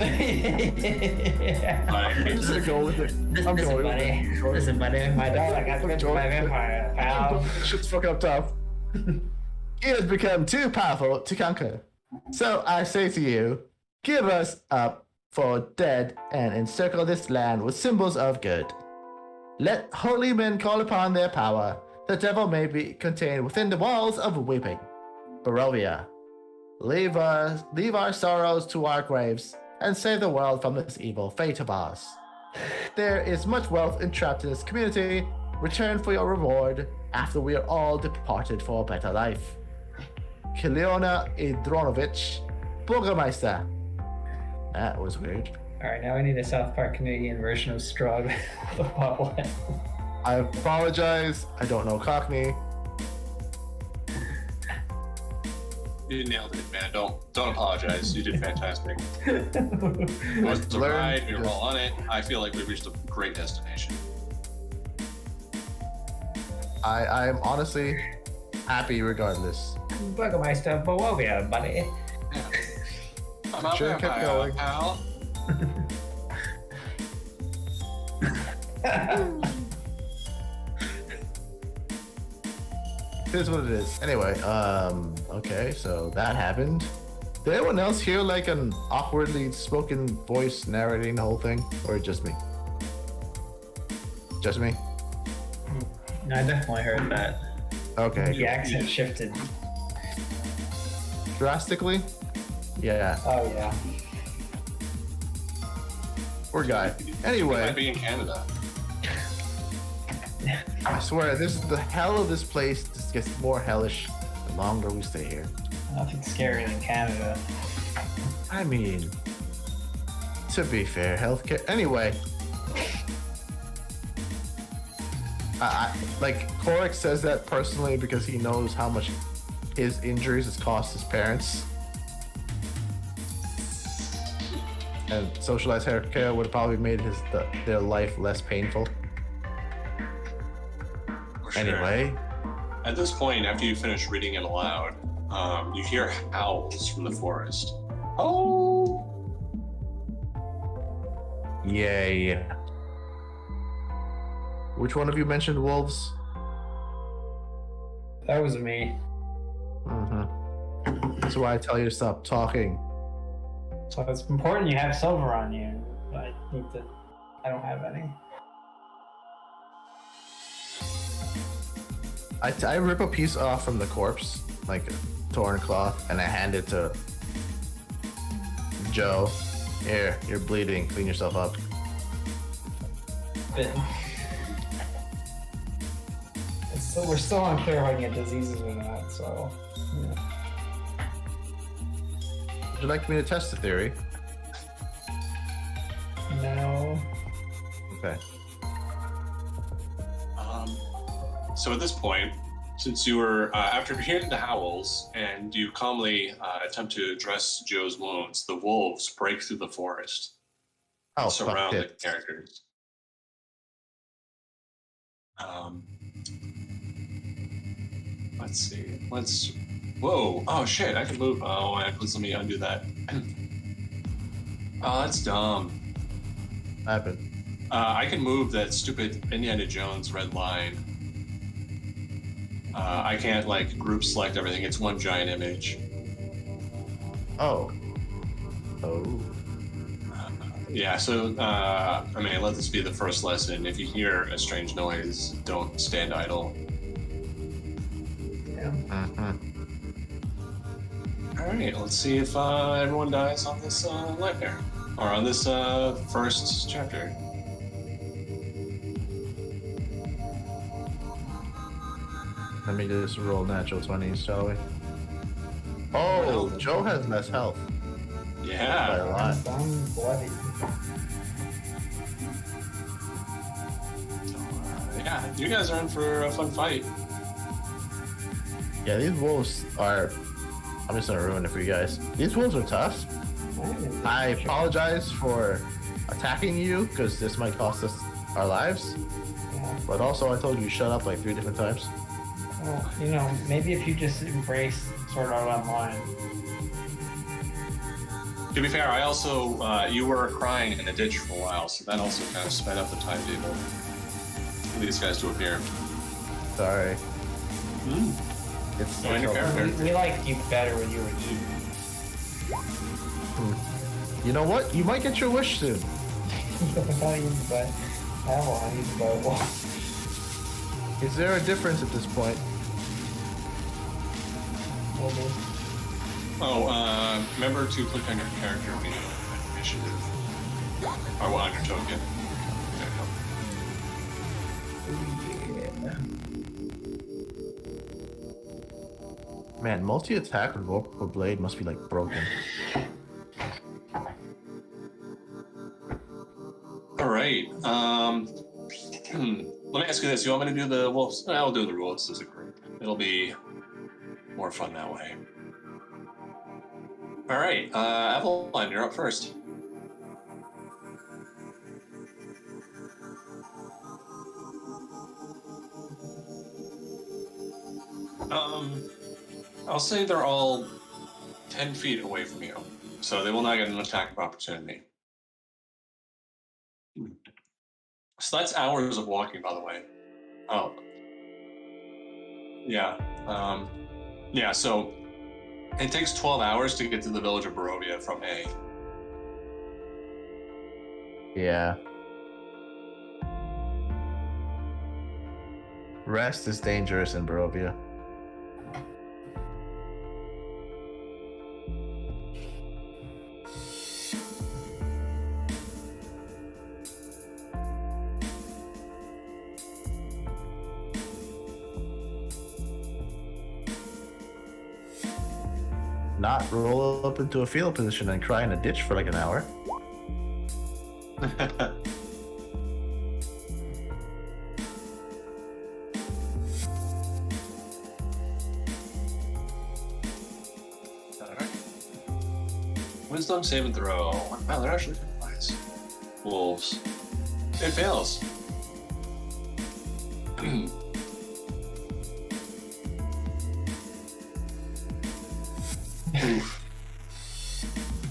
I'm just gonna go with it. I'm Listen, going buddy. with it. Listen, buddy. My dog got bitten by a vampire, pal. Shit's fucking up tough. He has become too powerful to conquer. So I say to you, give us up for dead and encircle this land with symbols of good. Let holy men call upon their power. The devil may be contained within the walls of weeping. Barovia, leave our sorrows to our graves and save the world from this evil fate of ours. There is much wealth entrapped in this community. Return for your reward after we are all departed for a better life. Kiliona Idronovich, Burgermeister. That was weird. Alright, now we need a South Park Canadian version of Strahd. The bobblehead. I apologize. I don't know Cockney. You nailed it, man. Don't apologize. You did fantastic. It was a ride. We were all on it. I feel like we reached a great destination. I am honestly happy regardless. Burgermeister Barovia, buddy. Yeah. I'm out Sure there, kept going. pal. Here's what it is. Anyway, okay, so that happened. Did anyone else hear like an awkwardly spoken voice narrating the whole thing? Or just me? Just me? No, I definitely heard that. Okay. The accent shifted. Drastically? Yeah. Oh, yeah. Poor guy. You Anyway, might be in Canada. I swear, this is the hell of this place just gets more hellish the longer we stay here. Nothing scarier than Canada. I mean, to be fair, healthcare. Anyway, like Korik says that personally because he knows how much his injuries has cost his parents, and socialized healthcare would have probably made their life less painful. For sure. Anyway, At this point, after you finish reading it aloud, you hear howls from the forest. Oh! yay. Which one of you mentioned wolves? That was me. That's why I tell you to stop talking. So it's important you have silver on you. I don't have any. I rip a piece off from the corpse, like a torn cloth, and I hand it to Joe. Here, you're bleeding. Clean yourself up. We're still unclear if I can get diseases or not, so. Yeah. Would you like me to test the theory? No. Okay. So at this point, since you were, after hearing the howls and you calmly attempt to address Joe's wounds, the wolves break through the forest Oh, and fuck surround the it. characters. Let's see. Whoa. Oh, shit. I can move. Oh, let me undo that. Oh, that's dumb. Happened. I can move that stupid Indiana Jones red line. I can't like group select everything. It's one giant image. Oh. Yeah, so I mean, let this be the first lesson. If you hear a strange noise, don't stand idle. Yeah. All right, let's see if everyone dies on this nightmare or on this first chapter. Let me just roll natural 20s, shall we? Oh, Joe has less health. By a Yeah. lot. I'm bloody. Yeah, you guys are in for a fun fight. Yeah, these wolves are... I'm just gonna ruin it for you guys. These wolves are tough. I apologize for attacking you, because this might cost us our lives. Yeah. But also, I told you to shut up like 3 different times. Well, you know, maybe if you just embrace Sword Art Online. To be fair, I also you were crying in a ditch for a while, so that also kind of sped up the timetable for these guys to appear. Sorry. It's Join your character. We liked you better when you were eating. You know what? You might get your wish soon. I want to buy one. Is there a difference at this point? Oh, remember to click on your character when you have initiative. Or on your token. Man, multi-attack with Vorpal Blade must be like broken. Alright, let me ask you this. You want me to do the wolves? I'll do the wolves as a group. It'll be more fun that way. Alright, Evelyn, you're up first. I'll say they're all 10 feet away from you, so they will not get an attack of opportunity. So that's hours of walking, by the way. Oh. Yeah. Yeah, so it takes 12 hours to get to the village of Barovia from A. Yeah. Rest is dangerous in Barovia. Not roll up into a field position and cry in a ditch for like an hour. Alright. Wisdom save and throw. Wow, they're actually nice. Wolves. It fails. Oof.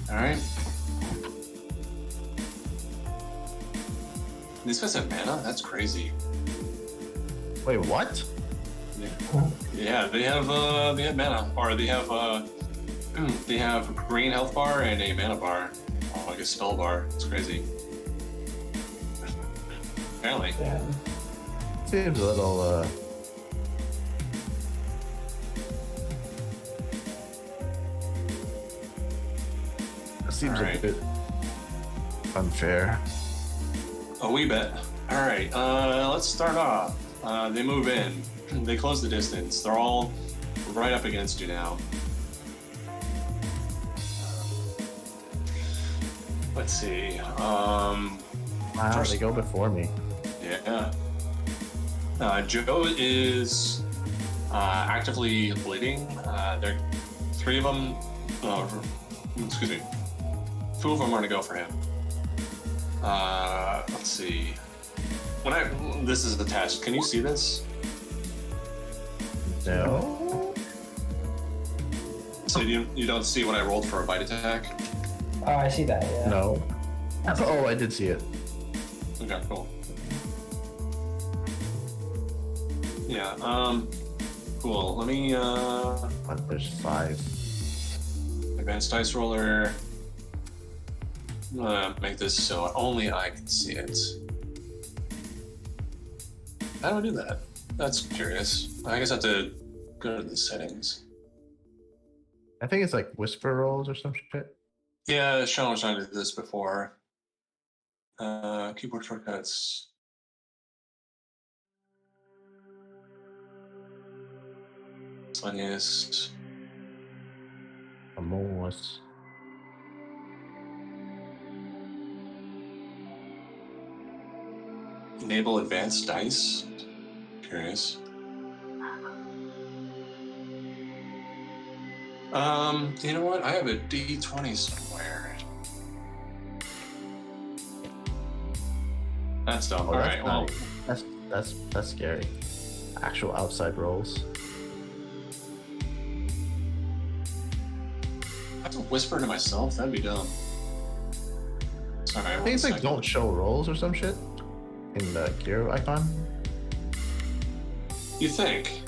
Alright. These guys have mana? That's crazy. Wait, what? Yeah, they have mana. Or they have they have a green health bar and a mana bar. Oh, like a spell bar. It's crazy. Apparently. Yeah. Seems a little seems Alright. a bit unfair. A wee bit. Alright, let's start off. They move in. They close the distance. They're all right up against you now. Let's see. Wow, First- they go before me. Yeah. Joe is actively bleeding. There, three of them. Excuse me. Two of them are to go for him. Let's see. This is the test. Can you see this? No. So you don't see what I rolled for a bite attack? Oh, I see that. Yeah. No. Oh, I did see it. Okay, cool. Yeah. Cool. Let me But there's 5. advanced dice roller. Make this so only I can see it. How do I do that? That's curious. I guess I have to go to the settings. I think it's like whisper rolls or some shit. Yeah, Sean was trying to do this before. Keyboard shortcuts. Funniest. Almost. Enable advanced dice. Curious. You know what? I have a D20 somewhere. That's dumb. Oh, All that's right. Well, nice. That's scary. Actual outside rolls. I don't whisper to myself? That'd be dumb. Sorry, one Things like second. don't show rolls or some shit in the gear icon. You think?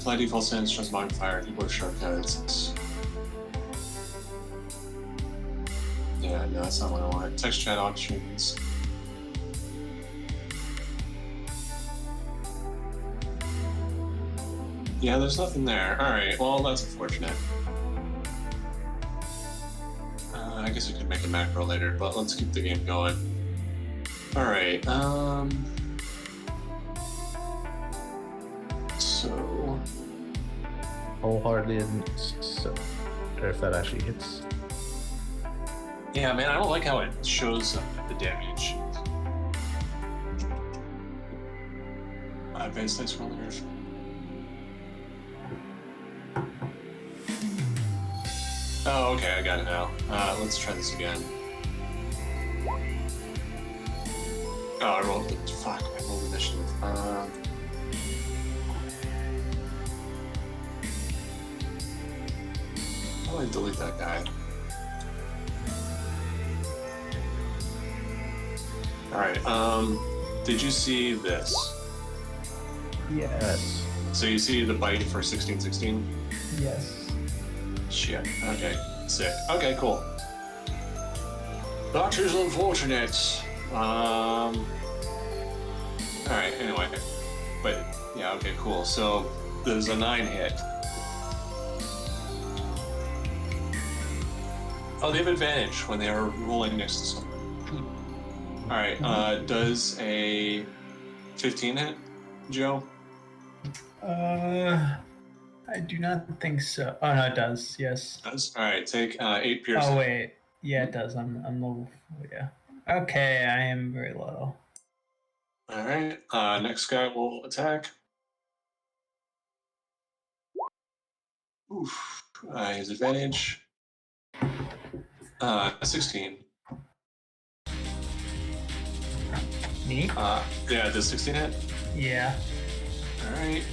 Fly default sense, just modifier, keyboard shortcuts. Yeah, no, that's not what I want. Text chat options. Yeah, there's nothing there. Alright, well, that's unfortunate. I guess we could make a macro later, but let's keep the game going. Alright, so... Wholeheartedly isn't so sure if that actually hits. Yeah, man, I don't like how it shows the damage. Advanced dice rollers. Oh, okay, I got it now. Let's try this again. Oh, I rolled the... Fuck, I rolled initiative. How do I delete that guy? Alright, did you see this? Yes. So you see the bite for 1616? Yes. Shit. Okay. Sick. Okay, cool. That is unfortunate. Alright, anyway. But, yeah, okay, cool. So, there's a 9 hit. Oh, they have advantage when they are rolling next to something. Alright, does a 15 hit, Joe? I do not think so. Oh no, it does. Yes. Does? Alright, take 8 piercing. Oh wait, yeah, it does. I'm low. Yeah. Okay, I am very low. Alright, next guy will attack. Oof. His advantage. 16. Me? Yeah, does 16 hit? Yeah. Alright.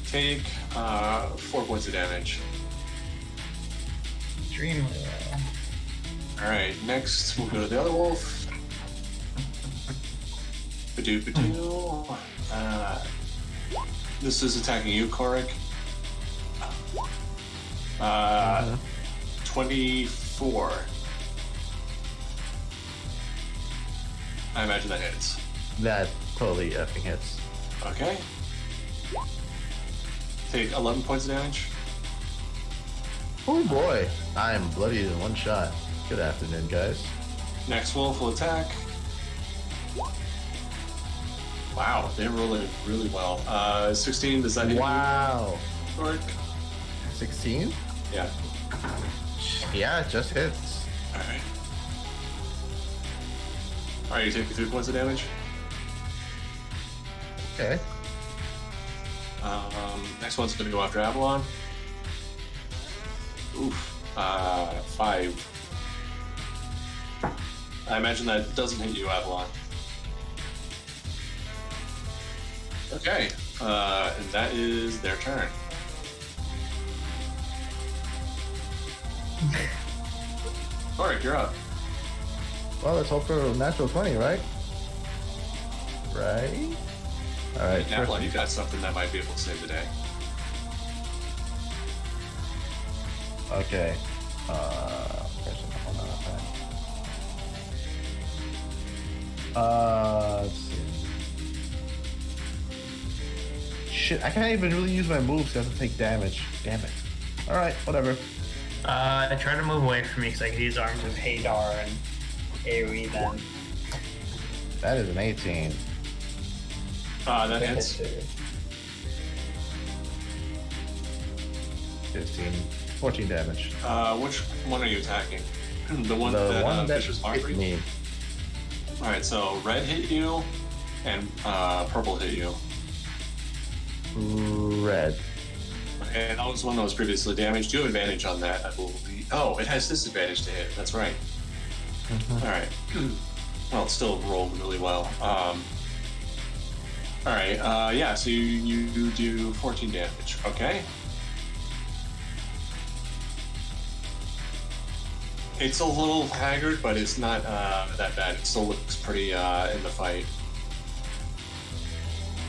Take 4 points of damage. Extremely low. Alright, next we'll go to the other wolf. Badoo badoo. This is attacking you, Korik. 24. I imagine that hits. That totally effing hits. Okay. Take 11 points of damage. Oh boy, I am bloodied in one shot. Good afternoon, guys. Next wolf will attack. Wow, they roll it really well. 16, does that hit Wow. you, Korik? 16? Yeah. Yeah, it just hits. Alright. Alright, you take 3 points of damage. Okay. Next one's gonna go after Avalon. Oof. 5. I imagine that doesn't hit you, Avalon. Okay. And that is their turn. Alright, you're up. Well, let's hope for a natural 20, right? Right? Alright, Avalon, you got something that might be able to save the day. Okay. Let's see. Shit, I can't even really use my moves because I have to take damage. Damn it. Alright, whatever. I try to move away from me because I could use Arms of Hadar and AoE then. That is an 18. That hits. 15. 14 damage. Which one are you attacking? The one The that, one that Fisher's hit Laundry? me. Alright, so red hit you, and purple hit you. Red. And that was one that was previously damaged. You have advantage on that, I believe. Oh, it has disadvantage to hit. That's right. Mhm. Alright. Well, it still rolled really well. All right. Yeah. So you do 14 damage. Okay. It's a little haggard, but it's not that bad. It still looks pretty in the fight.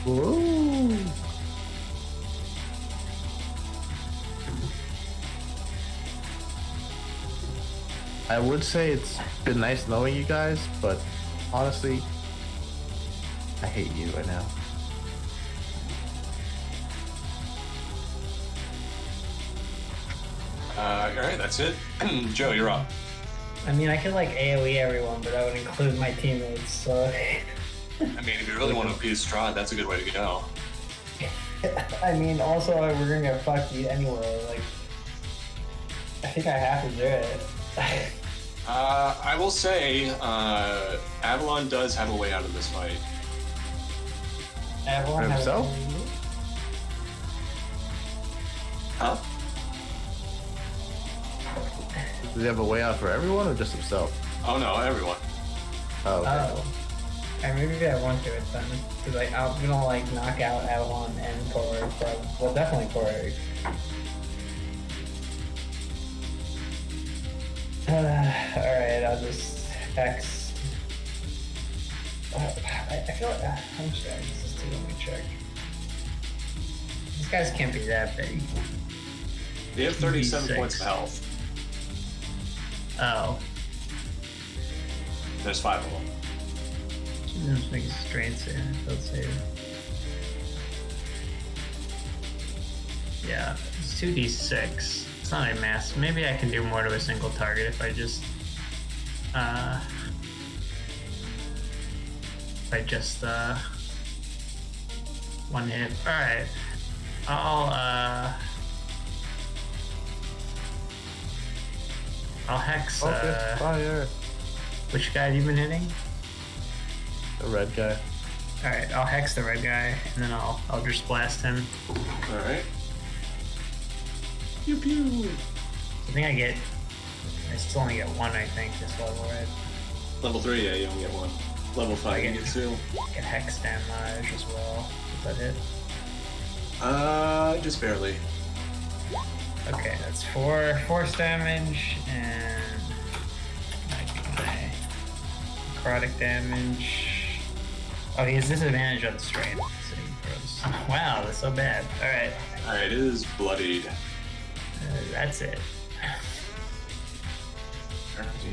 Ooh. I would say it's been nice knowing you guys, but honestly, I hate you right now. All right, that's it. Joe, you're up. I mean, I could like AoE everyone, but that would include my teammates, so. I mean, if you really want to appease Strahd, that's a good way to go. I mean, also, we're gonna get fucked anyway. Like, I think I have to do it. I will say, Avalon does have a way out of this fight. Everyone has himself? Huh? Does he have a way out for everyone or just himself? Oh no, everyone. Oh, okay. Oh. And maybe I want to it then. Because like, I'm gonna like knock out Avalon and Torg. Well, definitely Torg. Alright, I'll just X. I feel like. How much damage is this do? Let me check. These guys can't be that big. They have 37 D6. points of health. Oh. There's 5 of them. Just make it straight so let's see. Yeah, it's 2d6. It's not a mass. Maybe I can do more to a single target if I just one hit. Alright. I'll hex Focus fire. which guy have you been hitting? The red guy. Alright, I'll hex the red guy and then I'll just blast him. All right. Pew pew. I think I still only get one, I think, this level, right? Level 3, yeah, you only get 1. Level 5, you Okay. get 2. Get hex damage as well. Does that hit? Just barely. Okay, that's 4 force damage and my necrotic damage. Oh, he has disadvantage on strength. So he throws. Wow, that's so bad. Alright, All right, it is bloodied. that's it.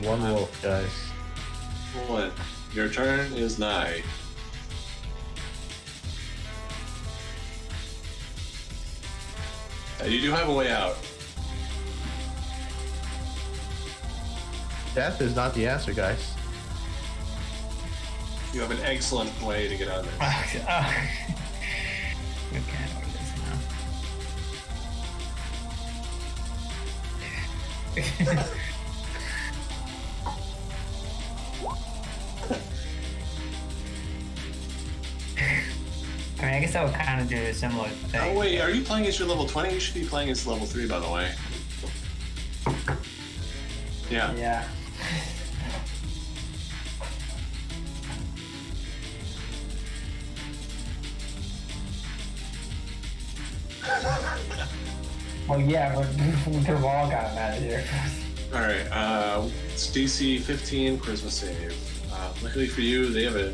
One wolf, guys. 1. Your turn is nigh. You do have a way out. Death is not the answer, guys. You have an excellent way to get out of this. Okay, I know what it is now. I mean, I guess I would kind of do a similar thing. Oh wait, are you playing as your level 20? You should be playing as level 3, by the way. Yeah. Yeah. Well, yeah, but we could have all gotten out of here. All right. It's DC 15 Charisma save. Luckily for you, they have a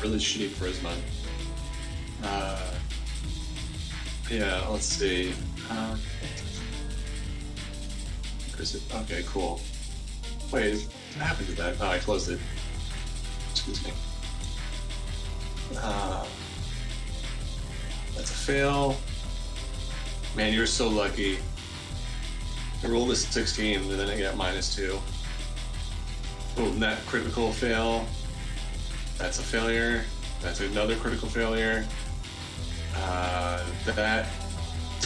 really shitty Charisma. Yeah. Let's see. Where is it? Okay, cool. Wait, what happened to that? Oh, I closed it. Excuse me. That's a fail. Man, you're so lucky. I rolled a 16 and then I got -2. Boom, that critical fail. That's a failure. That's another critical failure. That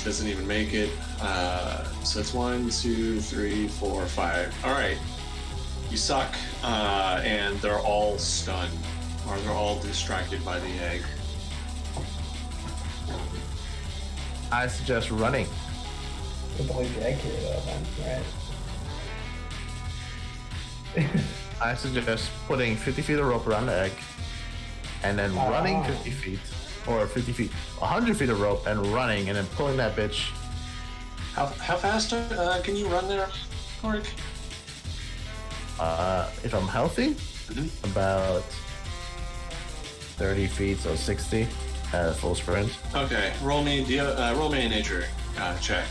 doesn't even make it. So it's 1, 2, 3, 4, 5. All right. You suck, and they're all stunned, or they're all distracted by the egg. I suggest running. Put the whole drag here, though, man. Right. I suggest putting 50 feet of rope around the egg and then running Oh. 50 feet or 50 feet, 100 feet of rope and running and then pulling that bitch. How fast can you run there, Cork? If I'm healthy, about 30 feet, so 60 at a full sprint. Okay, roll me a nature check.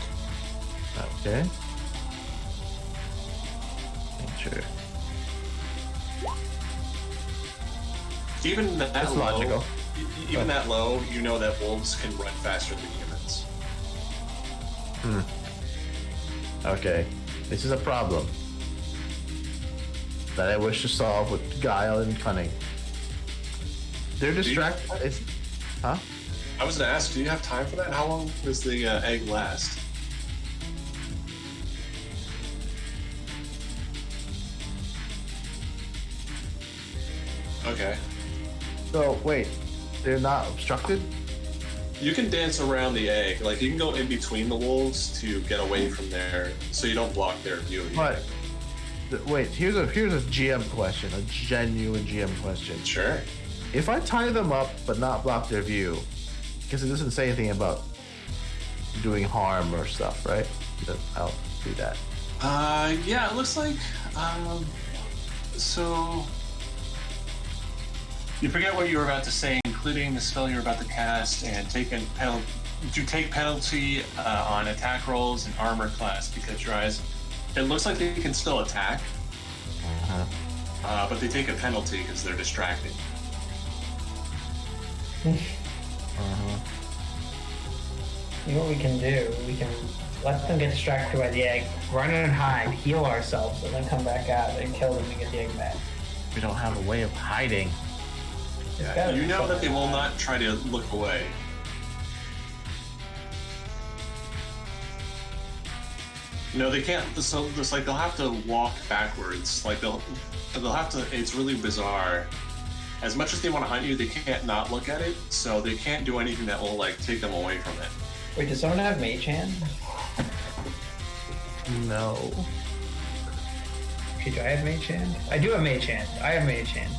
Okay. Nature. Even that That's low, logical. Even that low, you know that wolves can run faster than humans. Okay. This is a problem that I wish to solve with guile and cunning. They're distracted. Huh? I was gonna ask, do you have time for that? How long does the egg last? Okay. So, wait. They're not obstructed? You can dance around the egg. Like, you can go in between the wolves to get away from there, so you don't block their view of the But, egg. wait, here's a GM question, a genuine GM question. Sure. If I tie them up but not block their view, because it doesn't say anything about doing harm or stuff, right? I'll do that. Yeah, it looks like, so... You forget what you were about to say, including the spell you're about to cast, and take penalty on attack rolls and armor class because your eyes. It looks like they can still attack, but they take a penalty because they're distracted. You know what we can do? We can let them get distracted by the egg, run and hide, heal ourselves, and then come back out and kill them and get the egg back. We don't have a way of hiding. Yeah, you know that they will not try to look away. No, they can't. So it's like they'll have to walk backwards. Like they'll have to. It's really bizarre. As much as they want to hunt you, they can't not look at it. So they can't do anything that will like take them away from it. Wait, does someone have Mage Hand? No. Okay, do I have Mage Hand? I do have Mage Hand. I have Mage Hand.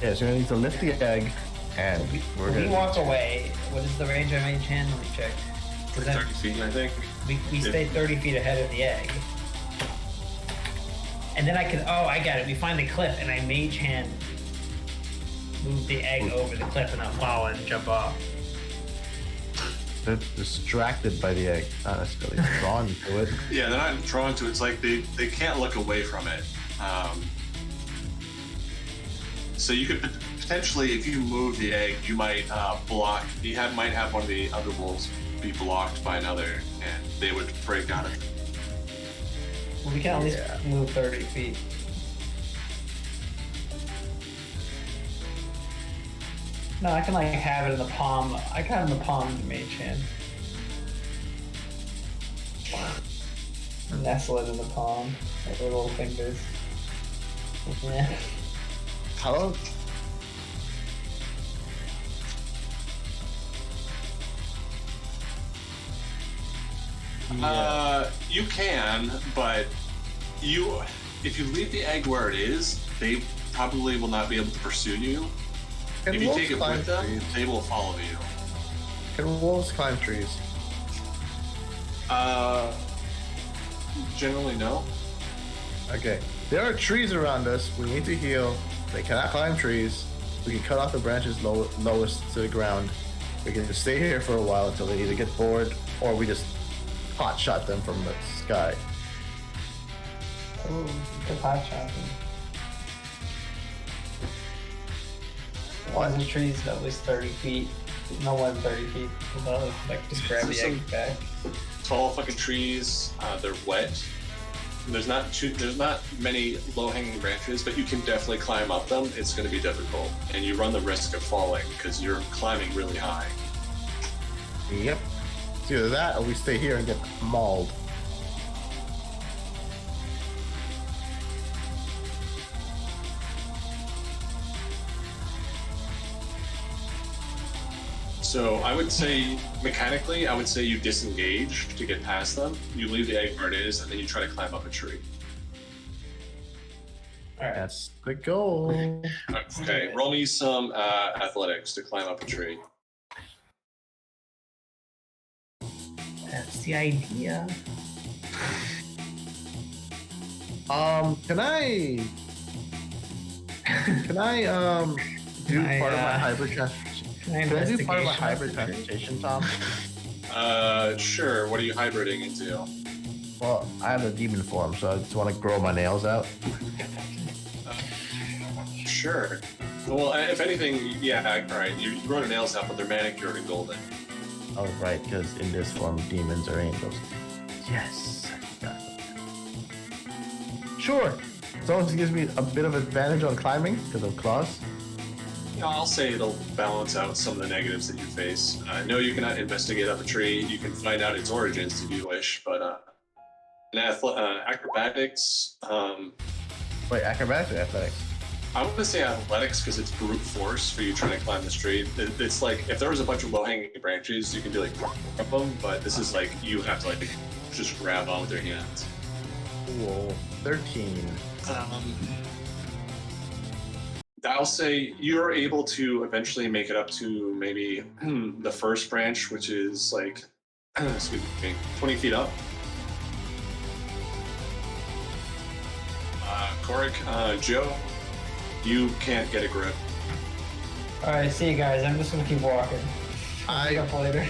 Yeah, so we need to lift the egg, and we're We gonna walk away. What is the range of Mage Hand? Let me check. 'Cause then 30 feet, I think. we stay 30 feet ahead of the egg. And then I can, I got it. We find the cliff and I Mage Hand move the egg over the cliff and I'll follow and jump off. They're distracted by the egg, not necessarily drawn to it. Yeah, they're not drawn to it. It's like they can't look away from it. So you could potentially, if you move the egg, you might block. Might have one of the other wolves be blocked by another, and they would break out of it. Well, we can at least move 30 feet. No, I can like have it in the palm. I can have it in the palm of the Mage Hand. Nestle it in the palm, like their little fingers. Yeah. How long? You can, but if you leave the egg where it is, they probably will not be able to pursue you. Can If you wolves take it climb with them, trees? they will follow you. Can wolves climb trees? Generally, no. Okay. There are trees around us. We need to heal. They cannot climb trees. We can cut off the branches lowest to the ground. We can just stay here for a while until they either get bored or we just hot shot them from the sky. Oh, the pot shot. Why is the trees at least 30 feet? No more than 30 feet. Like just grab the egg back. Tall fucking trees. They're wet. There's not many low-hanging branches, but you can definitely climb up them. It's going to be difficult, and you run the risk of falling because you're climbing really high. Yep. It's either that or we stay here and get mauled. So I would say, mechanically, you disengage to get past them. You leave the egg where it is, and then you try to climb up a tree. right. That's the goal. Okay, roll me some athletics to climb up a tree. That's the idea. Can I do Can I, part of my hybrid transportation? Can I do part of my investigation hybrid of the tree? transportation, Tom? Sure. What are you hybriding into? Well, I have a demon form, so I just want to grow my nails out. Sure. Well, if anything, yeah, all right. You grow your nails out, but they're manicured and golden. Oh, right, because in this form, demons are angels. Yes. Sure. As long as it gives me a bit of advantage on climbing because of claws. Yeah, I'll say it'll balance out some of the negatives that you face. No, you cannot investigate up a tree. You can find out its origins if you wish, but in acrobatics, Wait, acrobatics or athletics? I want to say athletics because it's brute force for you trying to climb the tree. It's like if there was a bunch of low-hanging branches, you can do like grab them, but this is like you have to like just grab on with your hands. Cool. 13. I'll say you're able to eventually make it up to maybe the first branch, which is like, excuse me, 20 feet up. Korik, Joe, you can't get a grip. All right, see you guys. I'm just gonna keep walking. Pick up later.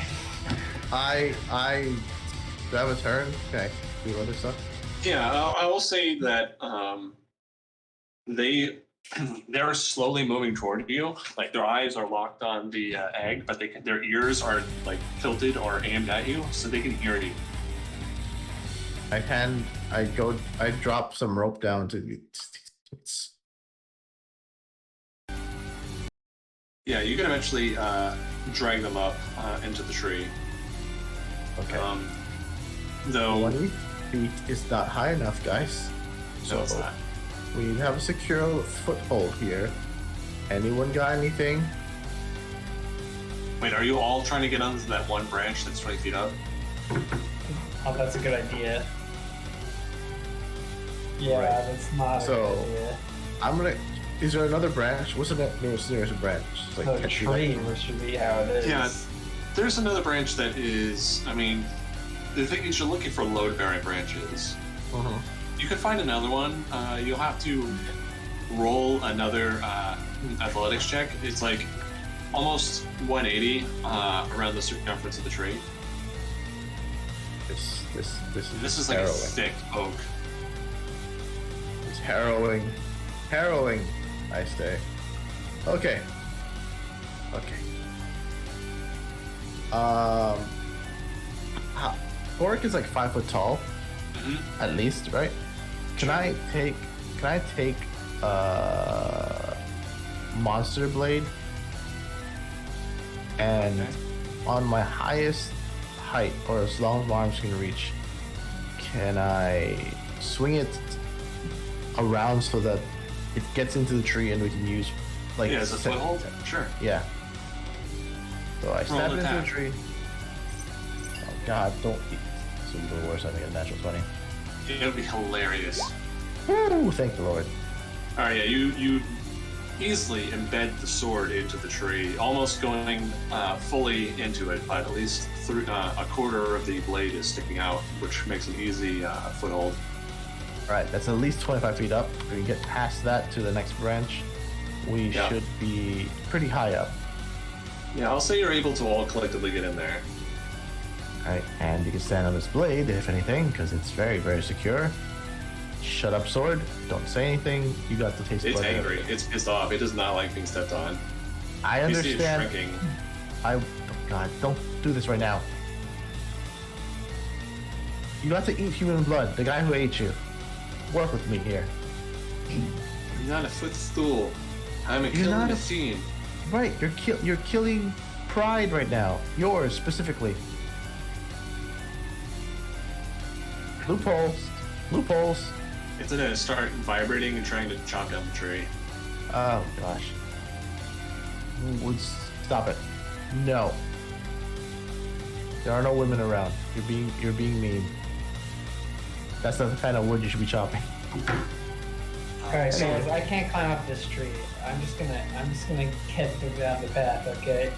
I do I have a turn? Okay. Do other stuff? Yeah, I will say that they're slowly moving toward you. Like their eyes are locked on the egg, but their ears are like tilted or aimed at you, so they can hear you. I drop some rope down to. Yeah, you can eventually drag them up into the tree. Okay. Though 20 feet is not high enough, guys. no, it's not. We have a secure foothold here. Anyone got anything? Wait, are you all trying to get onto that one branch that's 20 feet up? Oh, that's a good idea. Yeah, Right. that's not a So- good idea. I'm gonna. Is there another branch? What's the nearest branch? It's like The 10 feet tree up. should be how it is. Yeah, there's another branch that is. I mean, the thing is, you're looking for load-bearing branches. Uh-huh. You can find another one. You'll have to roll another athletics check. It's like almost 180 around the circumference of the tree. This This is like harrowing. a thick oak. It's harrowing. Harrowing, I say. Okay. Oric is like 5 foot tall, at least, right? Can I take Monster Blade and on my highest height, or as long as my arms can reach, can I swing it around so that it gets into the tree and we can use like Yeah, as a foothold? Sure. Yeah. So I stab an it into the attack. tree. Oh god, don't be so even worse, I think a natural 20. It would be hilarious. Woo, thank the Lord. All right, yeah, you easily embed the sword into the tree, almost going fully into it, but at least through a quarter of the blade is sticking out, which makes an easy foothold. Alright, that's at least 25 feet up. If we can get past that to the next branch, we Yeah. should be pretty high up. Yeah, I'll say you're able to all collectively get in there. Alright, and you can stand on this blade, if anything, because it's very, very secure. Shut up, sword. Don't say anything. You got the taste It's bud. angry. It's pissed off. It does not like being stepped on. I You see it understand. shrinking. Oh god, don't do this right now. You got to eat human blood. The guy who ate you. Work with me here. You're not a footstool. I'm a You're killing not a- machine. Right, you're killing pride right now. Yours specifically. Loopholes. It's gonna start vibrating and trying to chop down the tree. Oh gosh. Stop it. No. There are no women around. You're being mean. That's not the kind of wood you should be chopping. All right, so Anyway. if I can't climb up this tree, I'm just gonna get down the path. Okay.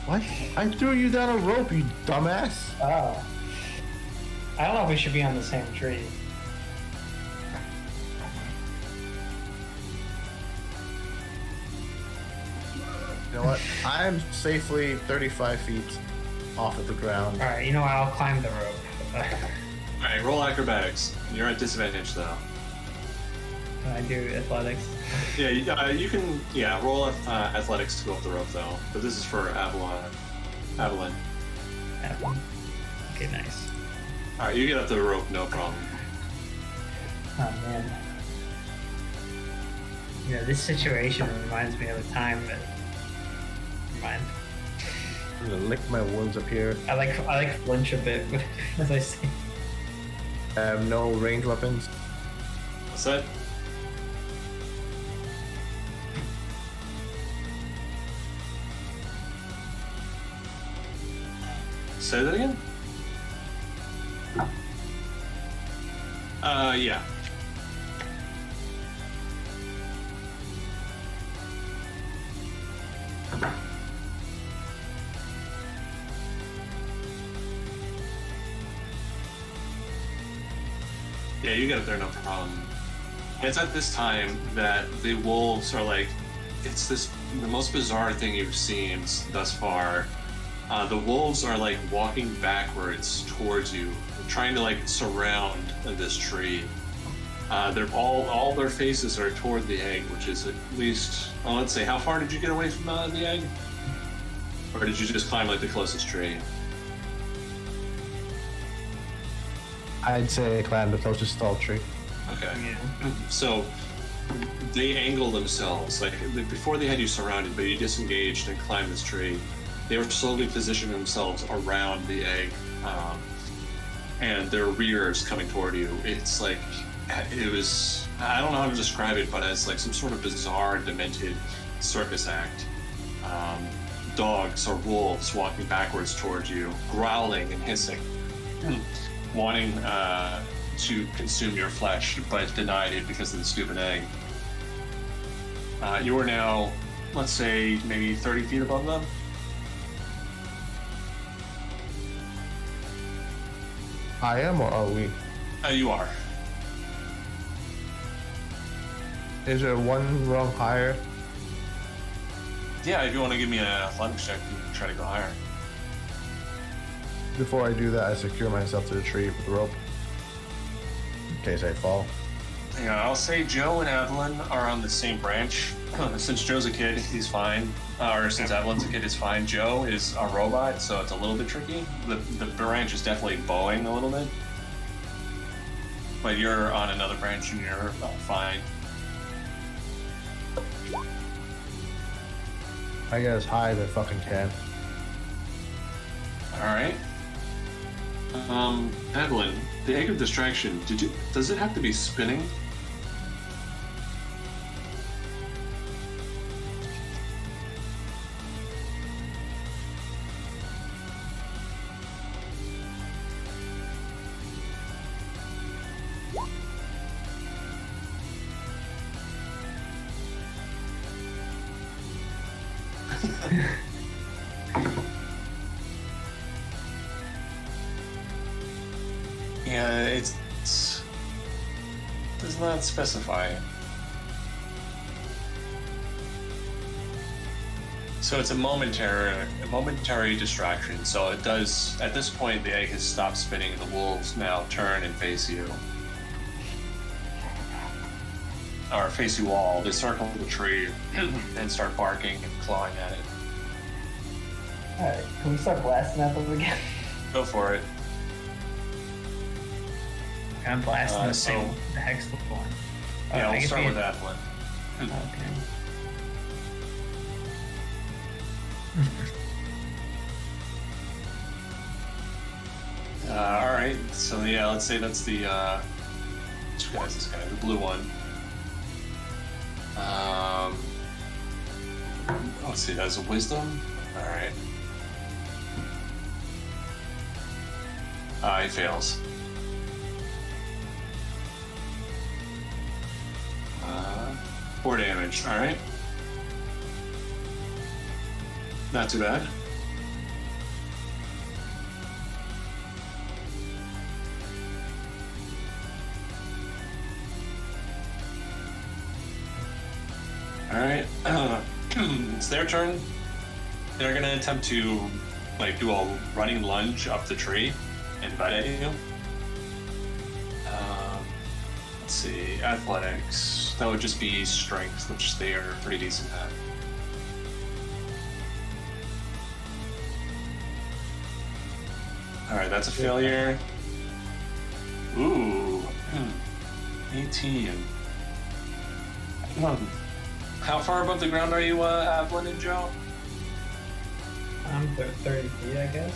What? I threw you down a rope, you dumbass. Oh. I don't know if we should be on the same tree. You know what? I'm safely 35 feet off of the ground. All right, you know what? I'll climb the rope. All right, roll acrobatics. You're at disadvantage though. Can I do athletics? Yeah, you can. Yeah, roll athletics to go up the rope though. But this is for Avalon. Avalon. Okay, nice. All right, you get up the rope, no problem. Oh man. Yeah, this situation reminds me of a time that. Never mind. I'm gonna lick my wounds up here. I like flinch a bit as I say. I have no ranged weapons. What's that? Say that again? Yeah. Yeah, you get up there, no problem. It's at this time that the wolves are like, it's the most bizarre thing you've seen thus far. The wolves are like walking backwards towards you, trying to like surround this tree. They're all their faces are toward the egg, which is at least, let's say, how far did you get away from the egg? Or did you just climb like the closest tree? I'd say climb the closest tall tree. Okay. Yeah. So they angle themselves, like before they had you surrounded, but you disengaged and climbed this tree. They were slowly positioning themselves around the egg, and their rear is coming toward you. It's like, it was, I don't know how to describe it, but it's like some sort of bizarre, demented circus act. Dogs or wolves walking backwards towards you, growling and hissing, wanting to consume your flesh, but denied it because of the stupid egg. You are now, let's say, maybe 30 feet above them. I am, or are we? You are. Is there one rung higher? Yeah, if you want to give me an athletics check, you can try to go higher. Before I do that, I secure myself to the tree with the rope. In case I fall. Yeah, I'll say Joe and Evelyn are on the same branch. Since Joe's a kid, he's fine. Or since Evelyn's a kid, it's fine. Joe is a robot, so it's a little bit tricky. The branch is definitely bowing a little bit. But you're on another branch and you're fine. I get as high as I fucking can. Alright. Evelyn, the egg of distraction, does it have to be spinning? Yeah, it does not specify. So it's a momentary distraction. So it does, at this point, the egg has stopped spinning. The wolves now turn and face you. Or face you all. They circle the tree and start barking and clawing at it. Alright, can we start blasting at them again? Go for it. I'm blasting the so- thing. The heck's the one. Yeah, I we'll guess start we- with that one. Okay. All right, so yeah, let's say that's the which guy is this guy? The blue one. Let's see, that's a wisdom. All right. He fails. 4 damage. All right. Not too bad. All right. It's their turn. They're gonna attempt to like do a running lunge up the tree and bite at you. Let's see, athletics. That would just be strength, which they are pretty decent at. All right, that's a failure. Ooh, 18. How far above the ground are you, Avalon and Joe? I'm 30 feet, I guess.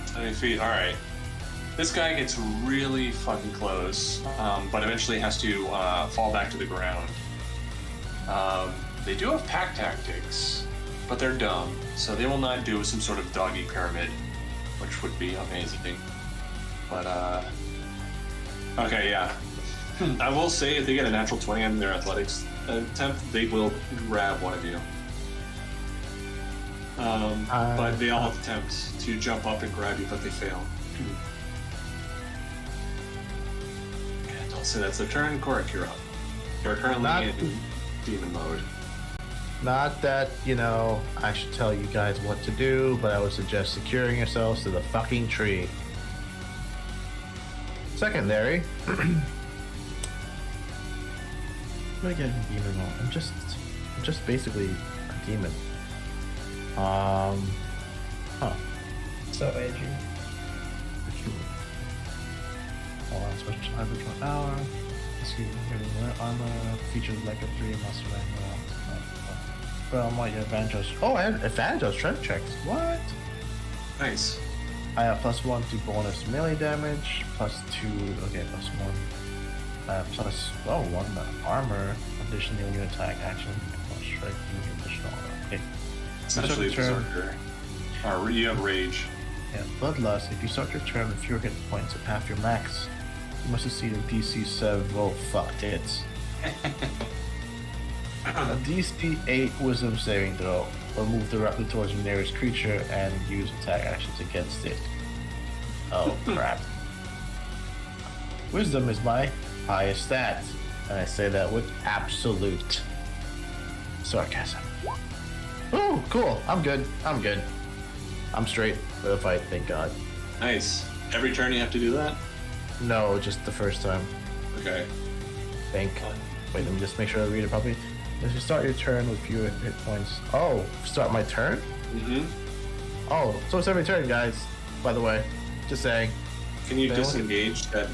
30 feet, alright. This guy gets really fucking close, but eventually has to fall back to the ground. They do have pack tactics, but they're dumb, so they will not do some sort of doggy pyramid, which would be amazing. But, okay, yeah. I will say if they get a natural 20 on their athletics attempt, they will grab one of you. But they all attempt to jump up and grab you, but they fail. And I'll say that's their turn. Korik, you're up. You're currently in demon mode. Not that, you know, I should tell you guys what to do, but I would suggest securing yourselves to the fucking tree. Secondary. What again, demon mode? I'm just basically a demon. So edgy. Hold on, special average 1 hour. Excuse me, armor features like a 3 master manual. Well, my advantage. Oh, I have advantage strength checks. What? Nice. I have +1 to bonus melee damage, +2. Okay, +1. Plus 1 armor, additional new attack action, plus strike, additional. Okay. Essentially, Berserker. Or you have Rage. Yeah, Bloodlust. If you start your turn with fewer hit points at half your max, you must succeed in DC 7. Oh, fuck hits. A DC 8 Wisdom saving throw, or move directly towards the nearest creature and use attack actions against it. Oh, crap. Wisdom is my highest stat, and I say that with absolute sarcasm. Oh, cool. I'm good. I'm straight for the fight, thank God. Nice. Every turn you have to do that? No, just the first time. Okay. Wait, let me just make sure I read it properly. If you start your turn with fewer hit points. Oh, start my turn? Mm-hmm. Oh, so it's every turn, guys, by the way. Just saying. Can you disengage that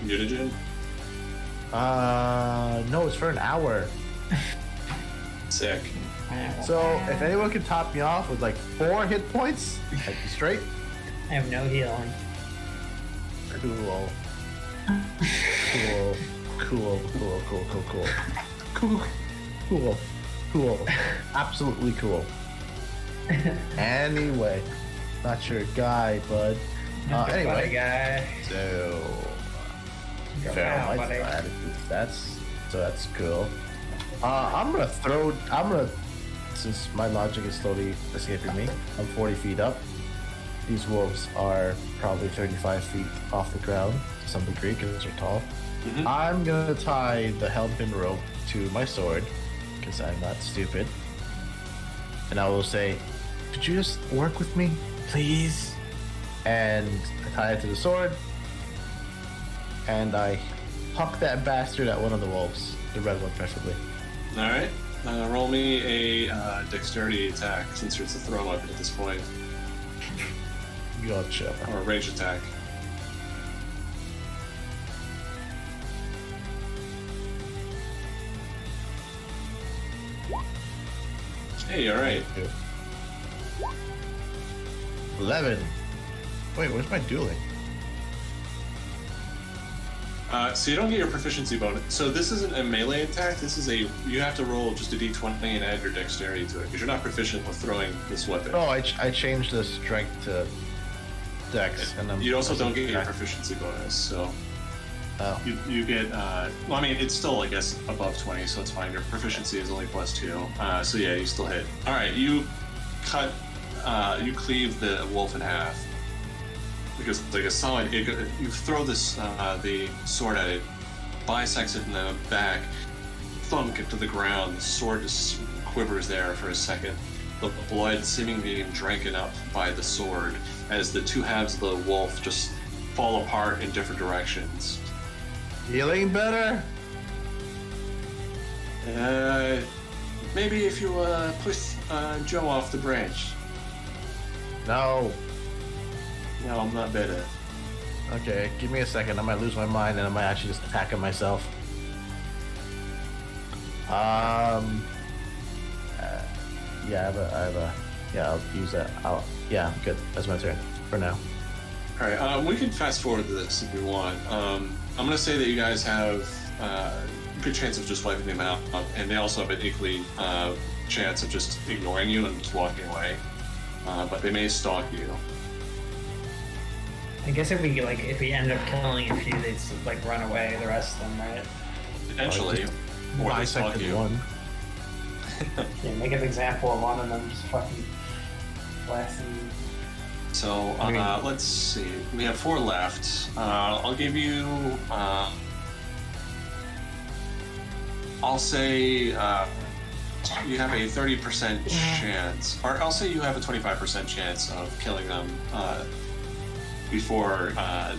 mutagen? No, it's for an hour. Sick. So if anyone can top me off with like 4 hit points, I'd be straight. I have no healing. Cool. Cool. Absolutely cool. Anyway, not your guy, bud. Anyway, guy. so that's cool. I'm gonna since my logic is slowly escaping me. I'm 40 feet up. These wolves are probably 35 feet off the ground to some degree because they're tall. Mm-hmm. I'm gonna tie the helmpin rope to my sword because I'm not stupid, and I will say, "Could you just work with me, please?" And I tie it to the sword, and I huck that bastard at one of the wolves, the red one preferably. All right. Roll me a dexterity attack since it's a throw weapon at this point, Gotcha. or a range attack. Hey, all right. 11. Wait, where's my dueling? So you don't get your proficiency bonus. So this isn't a melee attack. This is you have to roll just a d20 and add your dexterity to it because you're not proficient with throwing this weapon. Oh, I changed the strength to dex, and you also don't get your proficiency bonus. So Oh. You get, well, I mean, it's still, I guess, above 20, so it's fine. Your proficiency is only +2. So yeah, you still hit. All right, you cleave the wolf in half. Because it's like a solid, you throw this, the sword at it, bisects it in the back, thunk it to the ground, the sword just quivers there for a second. The blood seemingly being drank up by the sword as the two halves of the wolf just fall apart in different directions. Feeling better? Maybe if you push Joe off the branch. No. No, I'm not better. Okay, give me a second. I might lose my mind and I might actually just attack him myself. Yeah, I'll use that. Yeah, I'm good. That's my turn for now. All right, we can fast forward to this if we want. I'm gonna say that you guys have a good chance of just wiping them out, and they also have an equally chance of just ignoring you and just walking away. But they may stalk you. I guess if we end up killing a few, they'd like run away. The rest of them, right? Potentially, or they stalk Bisected you. one. Yeah, make an example of one of them just fucking blasting. So let's see. We have 4 left. I'll give you. I'll say you have a 30% chance, or I'll say you have a 25% chance of killing them before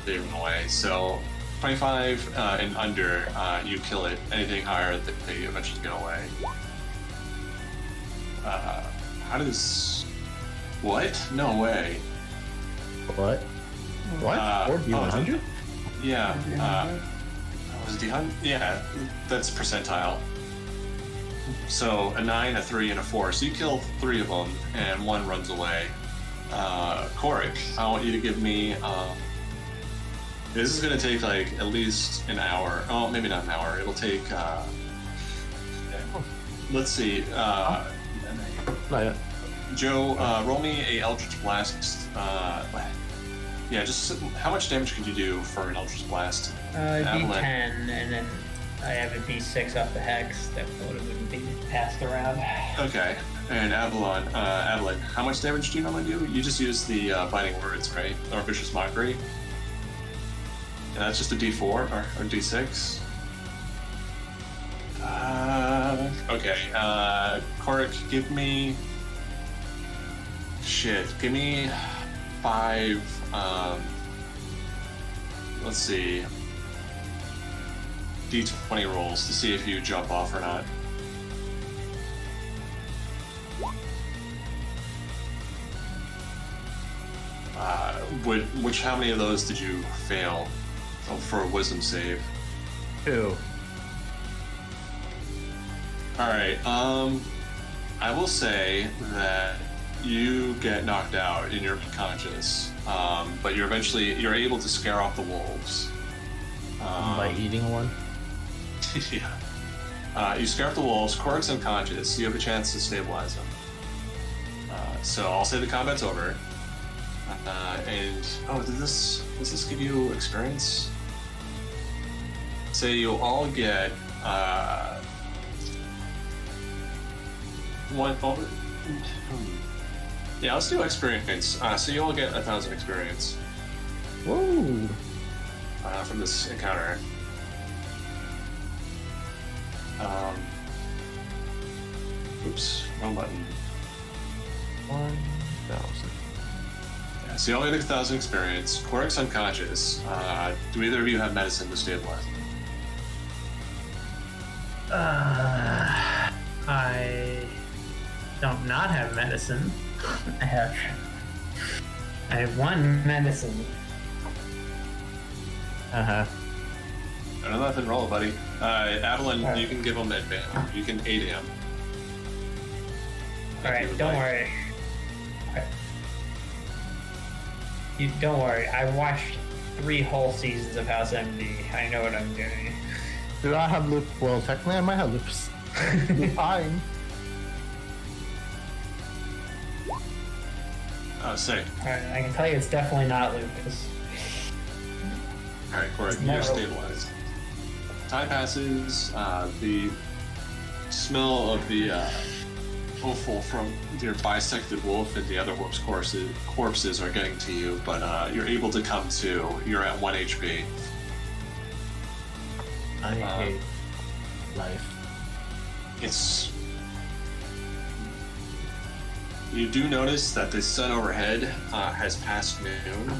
they run away. So 25 and under, you kill it. Anything higher, they eventually get away. How does? What? No way. What? What? Or D100? Yeah. Was it D100? Yeah, that's percentile. So a 9, a 3, and a 4. So you kill 3 of them, and 1 runs away. Korik, I want you to give me. This is going to take like at least an hour. Oh, maybe not an hour. It'll take. Let's see. Not yet. Joe, roll me a Eldritch Blast. Yeah, just how much damage could you do for an Eldritch Blast? D10, and then I have a D6 off the hex that wouldn't be passed around. Okay. And Avalon, how much damage do you normally do? You just use the Biting Words, right? Or Vicious Mockery. And that's just a D4 or D6. Okay. Korik, give me. Shit. Give me 5. Let's see. D20 rolls to see if you jump off or not. How many of those did you fail for a wisdom save? 2. Alright, I will say that you get knocked out and you're unconscious, but you're able to scare off the wolves. By eating one? Yeah. You scare off the wolves, Korik's unconscious, you have a chance to stabilize him. So I'll say the combat's over. Does this give you experience? Say you'll all get one. Yeah, let's do experience. So you all get 1,000 experience. Whoa! From this encounter. Oops, wrong button. 1,000. Yeah, so you all get 1,000 experience. Korik's unconscious. Do either of you have medicine to stabilize him? I don't not have medicine. I have 1 medicine. Uh-huh. I don't know nothing roll, buddy. Avalon, you can give him advantage. You can aid him. Alright, don't worry. You don't worry. I watched 3 whole seasons of House MD. I know what I'm doing. Do I have loop? Well, technically I might have loops. Fine. Oh, sick. Alright, I can tell you it's definitely not lupus. All right, Corey, you're stabilized. Time passes. The smell of the offal from your bisected wolf and the other wolf's corpses are getting to you, but you're able to come to. You're at 1 HP. I hate life. You do notice that the sun overhead has passed noon,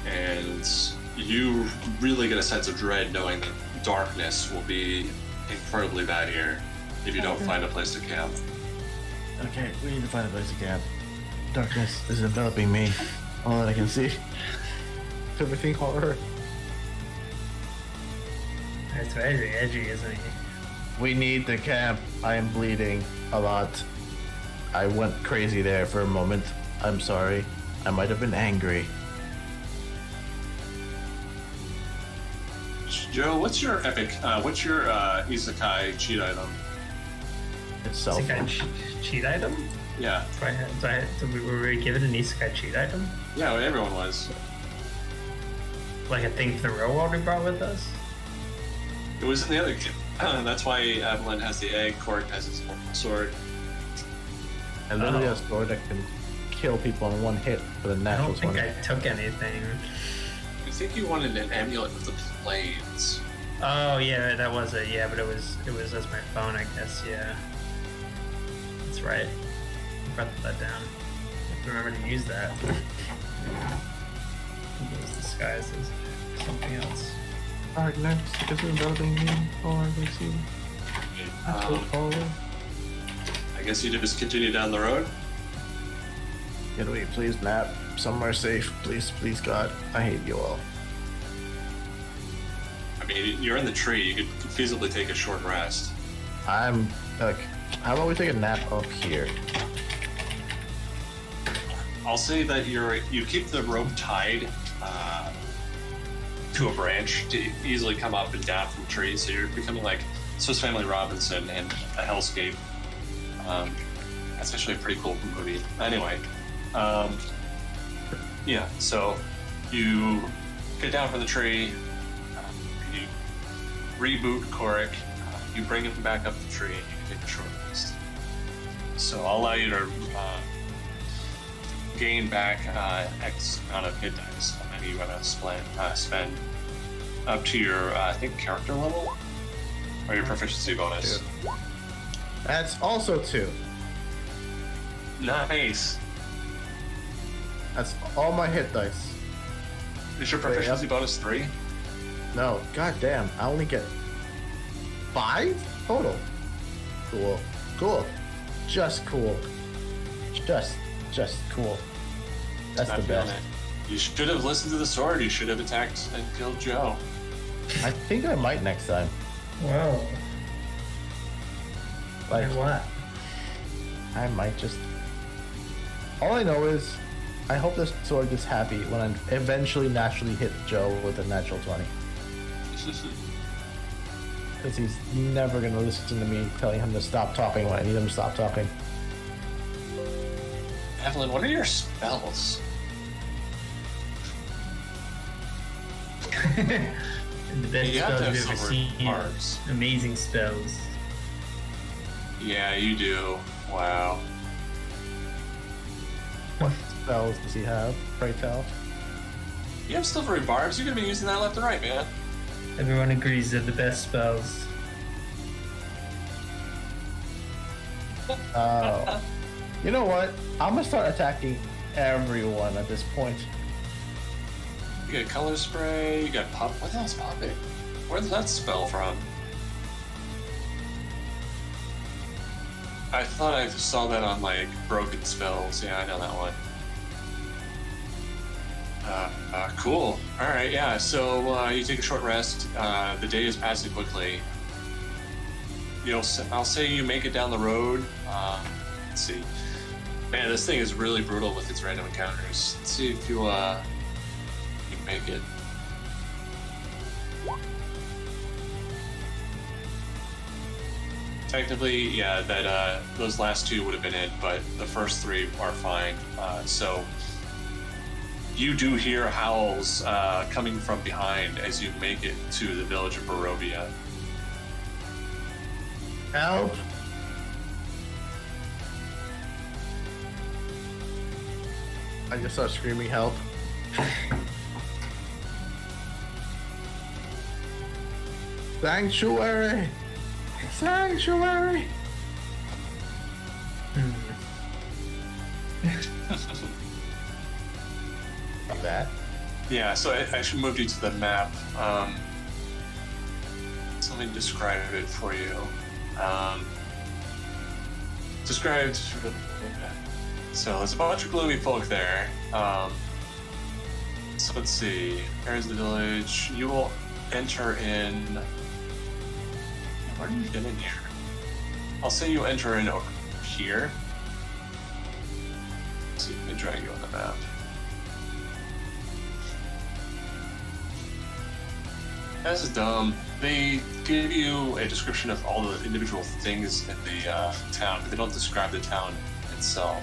and you really get a sense of dread knowing that darkness will be incredibly bad here if you don't find a place to camp. Okay, we need to find a place to camp. Darkness is enveloping me. All that I can see. Everything horror. It's very edgy, isn't he? We need to camp. I am bleeding a lot. I went crazy there for a moment. I'm sorry. I might have been angry. Joe, what's your isekai cheat item? It's Isekai self. cheat item? Yeah. Were we given an isekai cheat item? Yeah, everyone was. Like a thing for the real world we brought with us? It was in the other kit. That's why Avalon has the egg, Cork has his sword. And literally a sword that can kill people in one hit for the I natural don't think 20. I took anything. I think you wanted an amulet of the plains. Oh yeah, that was it. Yeah, but it was as my phone, I guess. Yeah, that's right. I wrote that down. I have to remember to use that. It was disguised as something else. Darkness is enveloping me. All I can see. I guess you just continue down the road. Can we please nap somewhere safe? Please, please, God. I hate you all. I mean, you're in the tree. You could feasibly take a short rest. I'm like, how about we take a nap up here? I'll say that you keep the rope tied to a branch to easily come up and down from trees. So you're becoming like Swiss Family Robinson and a hellscape. That's actually a pretty cool movie. Anyway, yeah. So you get down from the tree. You reboot Korik. You bring him back up the tree, and you can take a short rest. So I'll allow you to gain back X amount of hit dice, and you want to spend up to your I think character level or your proficiency bonus. 2. That's also 2. Nice. That's all my hit dice. Is your proficiency bonus 3? No, goddamn, I only get 5 total. Cool, cool, just cool, just cool. That's Not the feeling best. it. You should have listened to the sword. You should have attacked and killed Joe. I think I might next time. Whoa. Like, what? I might just. All I know is, I hope this sword gets happy when I eventually naturally hit Joe with a natural 20. Because he's never gonna listen to me telling him to stop talking when I need him to stop talking. Evelyn, what are your spells? The best You have to spells have you've ever silver seen. barbs. Amazing spells. Yeah, you do. Wow. What spells does he have? Pray tell. You have silvery barbs. You're gonna be using that left and right, man. Everyone agrees they're the best spells. You know what? I'm gonna start attacking everyone at this point. You got color spray. You got pop. What the hell's popping? Where's that spell from? I thought I saw that on like broken spells. Yeah, I know that one. Cool. All right, yeah. So you take a short rest. The day is passing quickly. I'll say you make it down the road. Let's see. Man, this thing is really brutal with its random encounters. Let's see if you make it. Technically, yeah, that those last 2 would have been it, but the first 3 are fine. So you do hear howls coming from behind as you make it to the village of Barovia. Help! I just start screaming help. Sanctuary! Sanctuary! Like that. Yeah, so I should move you to the map. So let me describe it for you. Described. So there's a bunch of gloomy folk there. So let's see. There's the village. You will enter in. Where do you get in here? I'll say you enter in over here. Let's see, let me drag you on the map. That's dumb. They give you a description of all the individual things in the town, but they don't describe the town itself.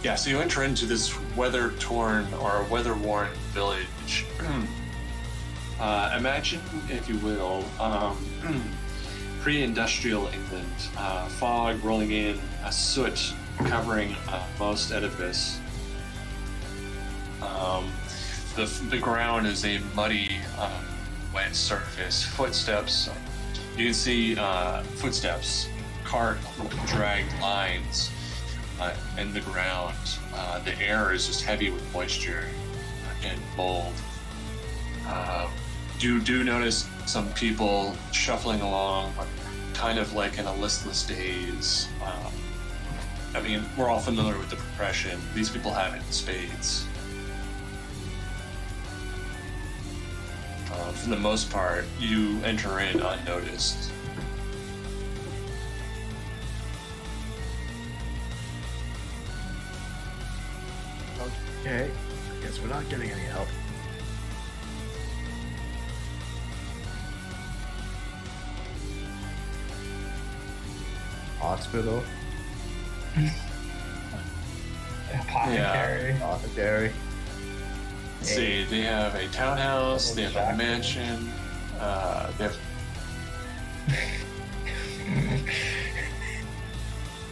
Yeah, so you enter into this weather-torn or weather-worn village. Imagine, if you will, pre-industrial England. Fog rolling in, soot covering most edifice. The ground is a muddy, wet surface. Footsteps. You can see footsteps, cart dragged lines in the ground. The air is just heavy with moisture and mold. You do notice some people shuffling along, kind of like in a listless daze. I mean, we're all familiar with the Depression. These people have it in spades. For the most part, you enter in unnoticed. Okay, I guess we're not getting any help. Hospital. Apothecary. Apothecary. Let's see, they have a townhouse, they have a mansion, they have...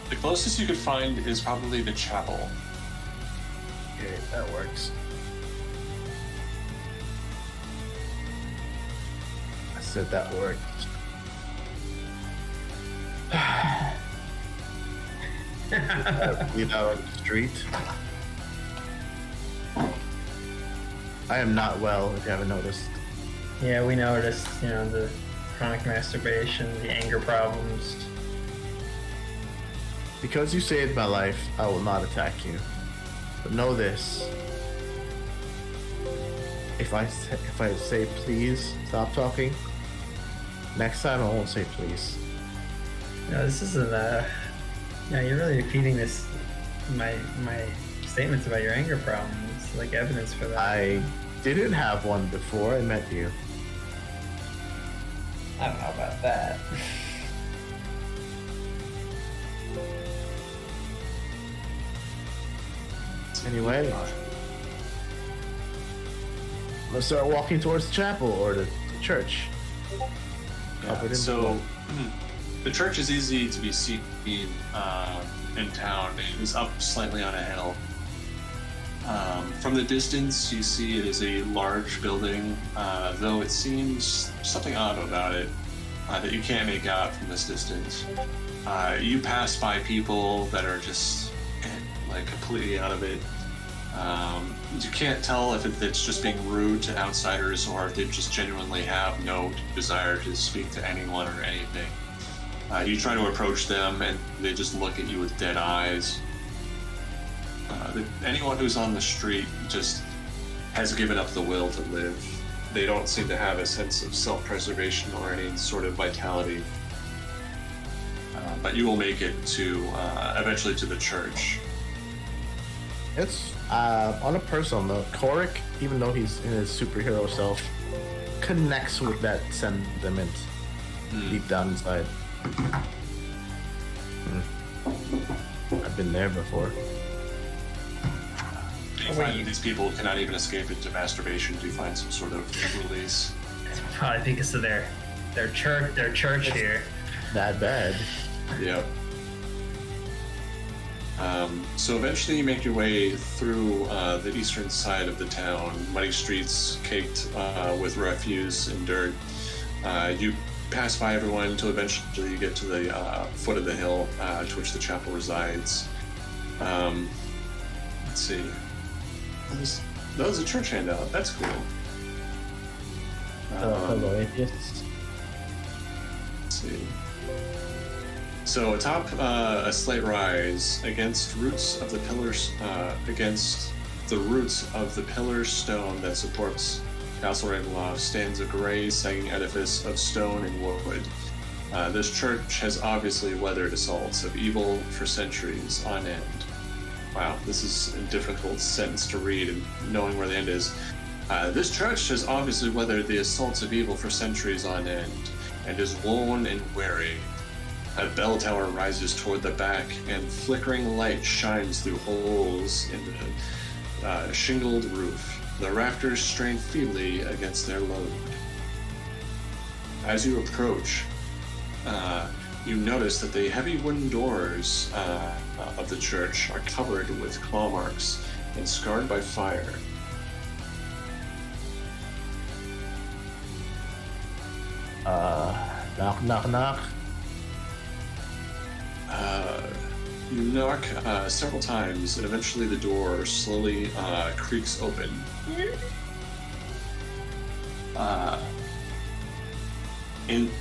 The closest you could find is probably the chapel. Okay, that works. I said that worked. Bleed out on the street. I am not well, if you haven't noticed. Yeah, we noticed, the chronic masturbation, the anger problems. Because you saved my life, I will not attack you. But know this. If I say please, stop talking, next time I won't say please. No, this isn't you're really repeating my statements about your anger problems, like evidence for that. I didn't have one before I met you. I don't know about that. Anyway, let's start walking towards the chapel or the church. Yeah, so the church is easy to be seen in town. It is up slightly on a hill. From the distance, you see it is a large building, though it seems something odd about it that you can't make out from this distance. You pass by people that are just like completely out of it. You can't tell if it's just being rude to outsiders or if they just genuinely have no desire to speak to anyone or anything. You try to approach them and they just look at you with dead eyes. Anyone who's on the street just has given up the will to live. They don't seem to have a sense of self-preservation or any sort of vitality. But you will make it to eventually to the church. It's on a personal note, Korik, even though he's in his superhero self, connects with that sentiment deep down inside. been there before. Do you find that these people cannot even escape into masturbation? Do you find some sort of release? It's probably because of their church here. That bad. Yep. So eventually you make your way through the eastern side of the town, muddy streets caked with refuse and dirt. You pass by everyone until eventually you get to the foot of the hill to which the chapel resides. Let's see. That was a church handout. That's cool. Hello, atheists. Let's see. So atop a slight rise against the roots of the pillar stone that supports Castle Ravenloft stands a gray, sagging edifice of stone and wood. This church has obviously weathered assaults of evil for centuries on end. Wow, this is a difficult sentence to read, and knowing where the end is. This church has obviously weathered the assaults of evil for centuries on end, and is worn and weary. A bell tower rises toward the back, and flickering light shines through holes in the shingled roof. The rafters strain feebly against their load. As you approach, you notice that the heavy wooden doors of the church are covered with claw marks and scarred by fire. Knock, knock, knock. You knock several times, and eventually the door slowly creaks open.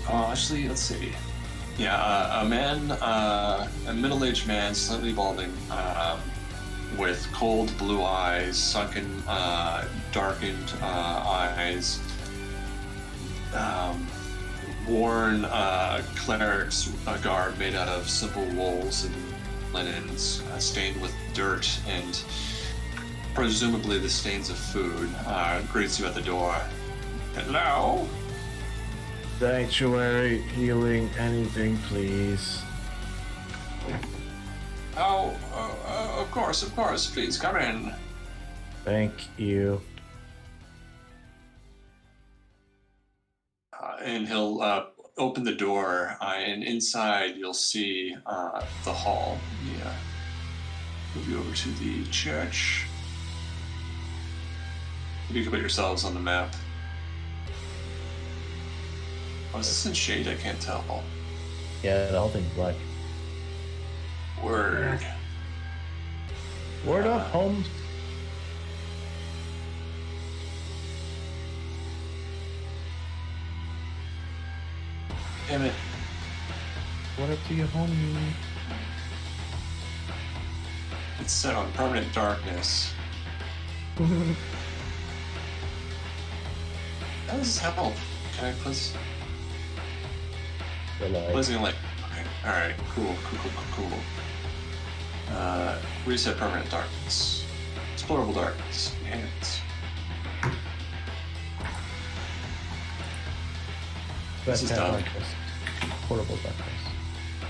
Actually, let's see. Yeah, a middle-aged man, slightly balding, with cold blue eyes, sunken, darkened eyes, worn cleric's garb made out of simple wools and linens, stained with dirt and presumably the stains of food, greets you at the door. Hello? Sanctuary, healing, anything, please. Oh, of course, please come in. Thank you. And he'll open the door, and inside you'll see the hall. Yeah. Move you over to the church. If you can put yourselves on the map. Oh, is this in shade? I can't tell. Yeah, the whole thing's black. Word. Word up, Holmes. Damn it. What up to you, homie? It's set on permanent darkness. How does this help? Can I please? Pleasing light. Okay. Alright. Cool. Reset permanent darkness. Explorable darkness. Enhance. This is dumb. Like this. Portable darkness.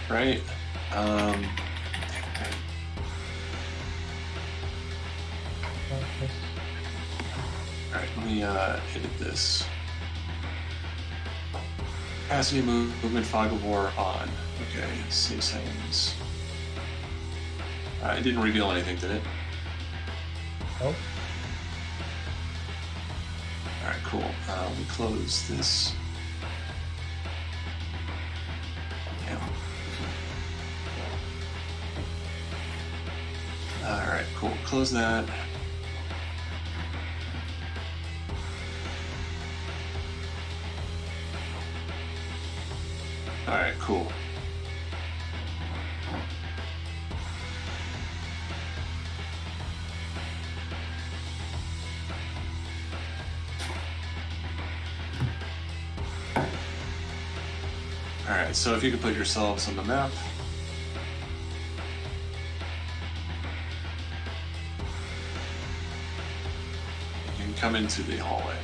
Right? Alright, let me edit this. Capacity movement fog of war on. Okay, save settings. It didn't reveal anything, did it? Nope. Alright, cool. Let me close this. Yeah. Alright, cool. Close that. Alright, cool. Alright, so if you could put yourselves on the map. You can come into the hallway.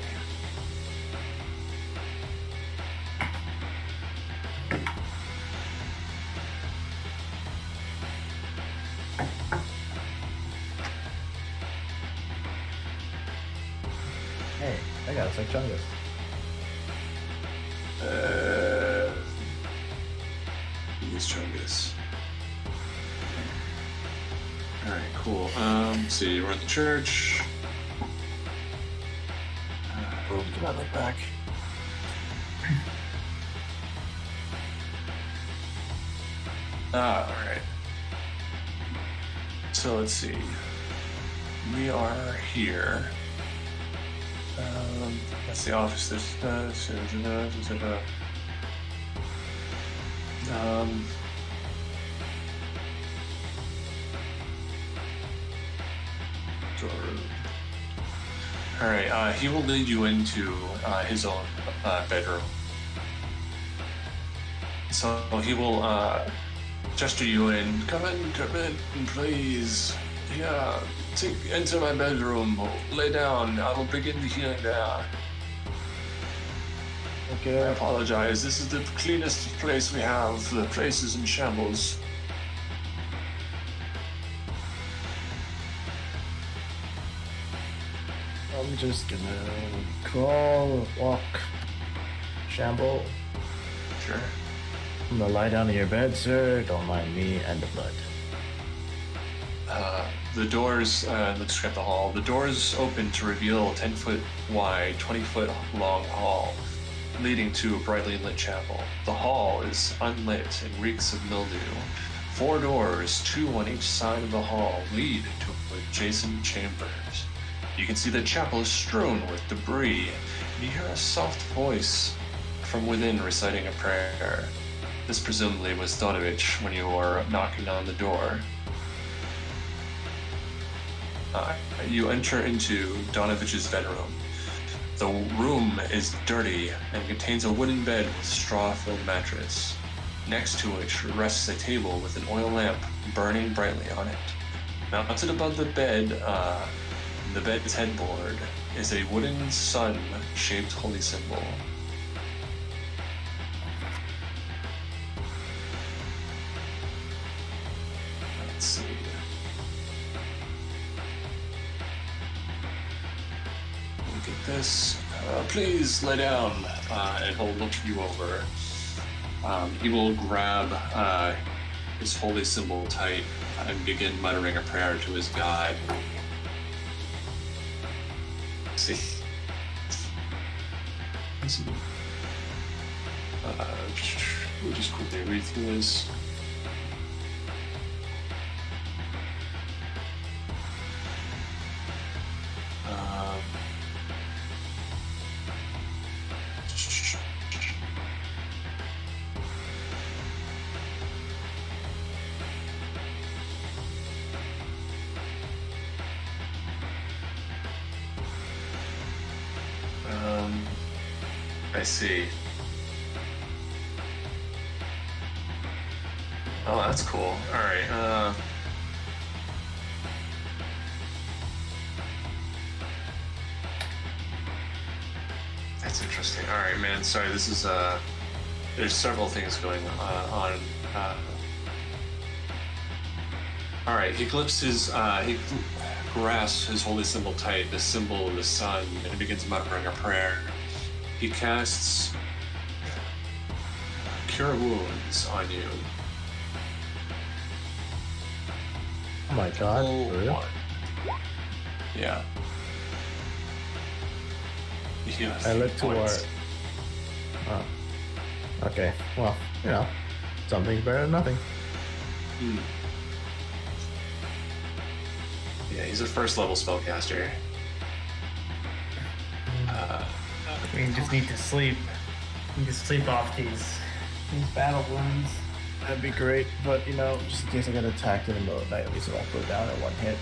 I got it's like Chungus. Use Chungus. Alright, cool. So you run the church. Boom, get my leg back. Alright. So let's see. We are here. That's the office. Alright, he will lead you into his own bedroom. So he will gesture you in. Come in, please. Yeah, enter my bedroom. Lay down. I will begin the healing there. Okay. I apologize. This is the cleanest place we have. The place is in shambles. I'm just gonna crawl, walk, shamble. Sure. I'm gonna lie down in your bed, sir. Don't mind me and the blood. The doors, let's check the hall. The doors open to reveal a 10-foot wide, 20-foot long hall leading to a brightly lit chapel. The hall is unlit and reeks of mildew. 4 doors, 2 on each side of the hall, lead to adjacent chambers. You can see the chapel is strewn with debris. You hear a soft voice from within reciting a prayer. This presumably was Donovich when you were knocking on the door. You enter into Donovich's bedroom. The room is dirty and contains a wooden bed with straw-filled mattress. Next to which rests a table with an oil lamp burning brightly on it. Mounted above the bed, the bed's headboard is a wooden sun-shaped holy symbol. Let's see. Look at this. Please lay down, and he'll look you over. He will grab his holy symbol tight and begin muttering a prayer to his god. Let's see. We'll just quickly read through this. I see. Oh, that's cool. All right. That's interesting. All right, man. Sorry, this is there's several things going on. All right, he clips his he grasps his holy symbol tight, the symbol of the sun, and begins muttering a prayer. He casts Cure Wounds on you. Oh my god. For real? 1. Yeah. I look toward. Oh. Okay. Well, you know, something's better than nothing. Yeah, he's a first level spellcaster. We just need to sleep. We need to sleep off these battle wounds. That'd be great, but you know, just in case I get attacked in the middle of the night, at least it won't go down in one hit.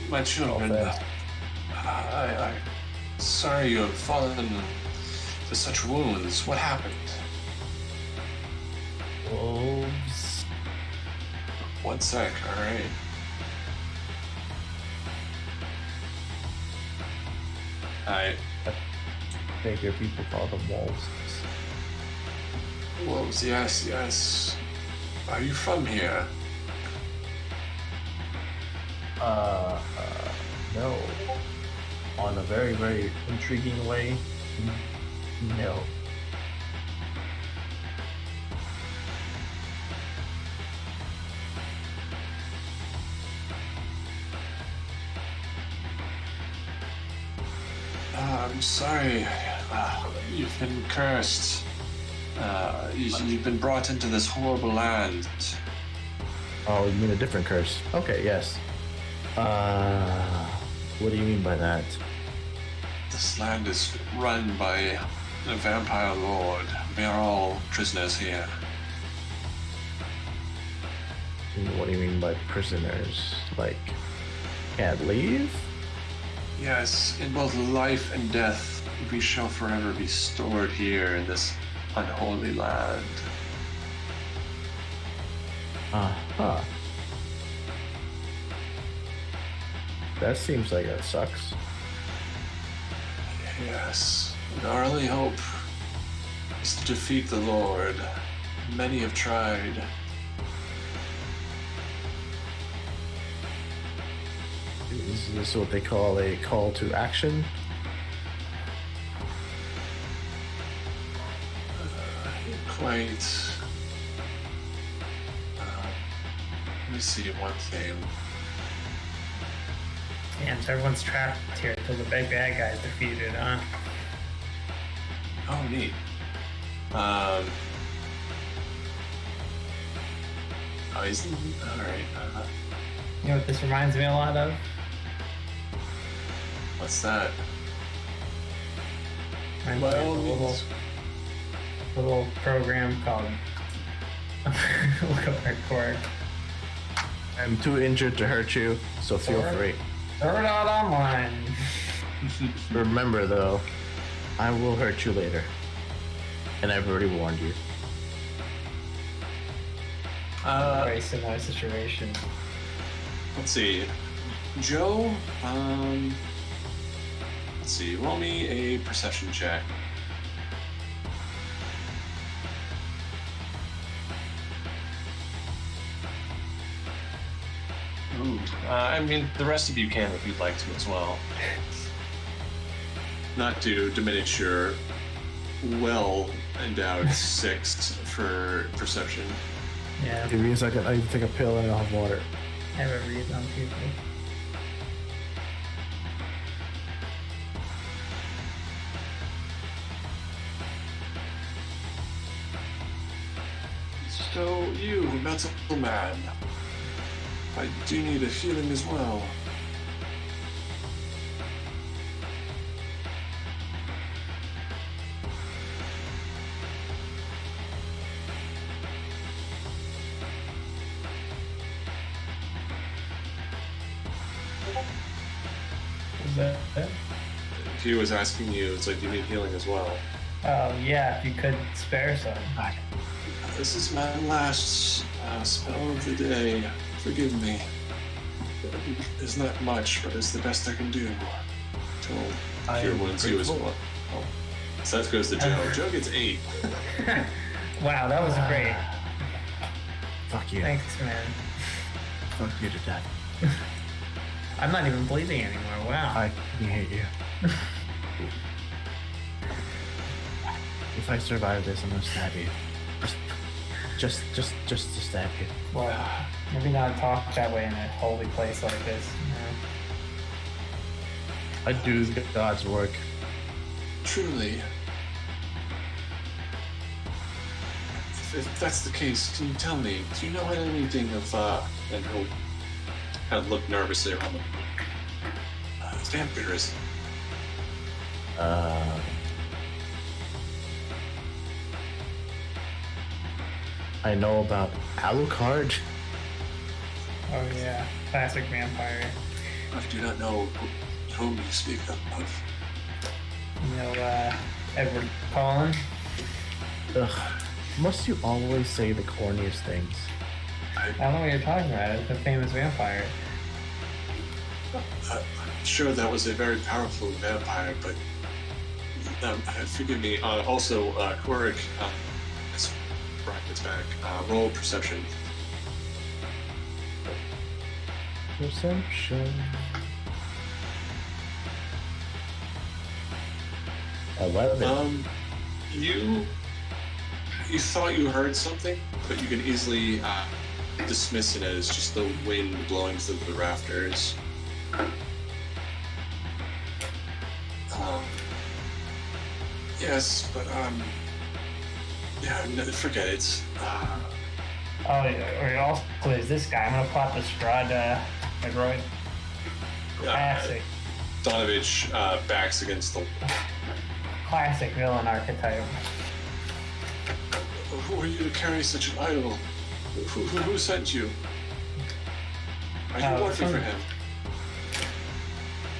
My children, fast. I'm sorry you have fallen to such wounds. What happened? Wolves. 1 sec, alright. I think your people call them wolves. wolves, yes. Are you from here? No. On a very, very intriguing way, no. I'm sorry. You've been cursed. You've been brought into this horrible land. Oh, you mean a different curse? Okay, yes. What do you mean by that? This land is run by a vampire lord. We are all prisoners here. What do you mean by prisoners? Like, can't leave? Yes, in both life and death, we shall forever be stored here in this unholy land. Uh-huh. That seems like that sucks. Yes, and our only hope is to defeat the Lord. Many have tried. Is this what they call a call to action? Quite. Let me see one thing. Damn, so everyone's trapped here until the big bad guy's defeated, huh? Oh, neat. Oh, he's all right. You know what this reminds me a lot of? What's that? Reminds me of a little program called Look Up Hardcore. I'm too injured to hurt you, so feel free. Throw it out online. Remember, though, I will hurt you later. And I've already warned you. Very similar situation. Let's see. Joe, let's see. Roll me a perception check. Ooh. I mean, the rest of you can if you'd like to as well. Not to diminish your well-endowed 6 for perception. Yeah, Give me a second. I need to take a pill and I'll have water. I have a read on people. So, you, mental man. I do need a healing as well. Is that it? He was asking you, it's like, do you need healing as well? Yeah, if you could spare some. This is my last spell of the day. Forgive me. It's not much, but it's the best I can do. Till cure wounds you as well. Oh. So that goes to Joe. Joe gets 8. Wow, that was great. Fuck you. Thanks, man. Fuck you to death. I'm not even bleeding anymore. Wow. I hate you. If I survive this, I'm gonna stab you. Just to stab you. Well, maybe not talk that way in a holy place like this. I do God's work. Truly. If that's the case, can you tell me, do you know anything of, and he'll kind of look nervously around the vampirism? I know about Alucard. Oh yeah, classic vampire. I do not know whom you speak of. You know, Edward Cullen. Ugh. Must you always say the corniest things? I don't know what you're talking about. It's a famous vampire. I'm sure that was a very powerful vampire, but forgive me. Also, Korik, as Brian gets back, roll perception. 11. You thought you heard something, but you can easily dismiss it as just the wind blowing through the rafters. Yes, but yeah, no, forget it. Oh, or also there's this guy. I'm gonna plot the Strahd Roy. Classic. Donovich backs against the. Classic villain archetype. Who are you to carry such an idol? Who sent you? Are you working for him?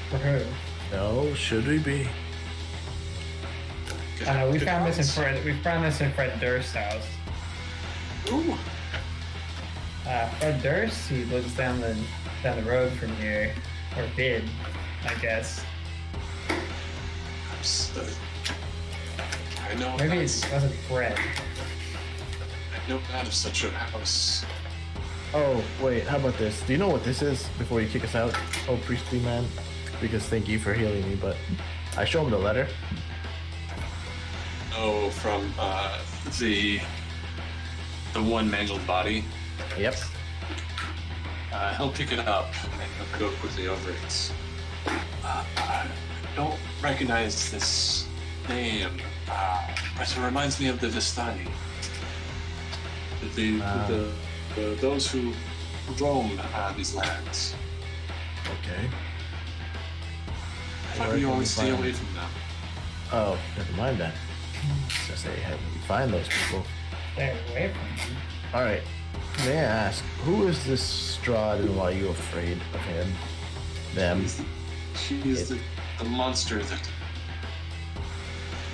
For who? No, should we be? I know we found this in Fred Durst's house. Ooh. Fred Durst, he lives down the road from here, or did, I guess. I know. Maybe it wasn't Fred. I know not of such a house. Oh, wait, how about this? Do you know what this is before you kick us out? Oh, priestly man? Because thank you for healing me, but I show him the letter. Oh, from the one mangled body. Yep. He'll pick it up and he'll go quickly over it. I don't recognize this name, but it reminds me of the Vistani. Those who roam these lands. Okay. How do you always stay away from them? Oh, never mind that. Just say, how do we find those people? Stay away from him. Alright, may I ask, who is this Strahd and why are you afraid of him? Them? He's the monster that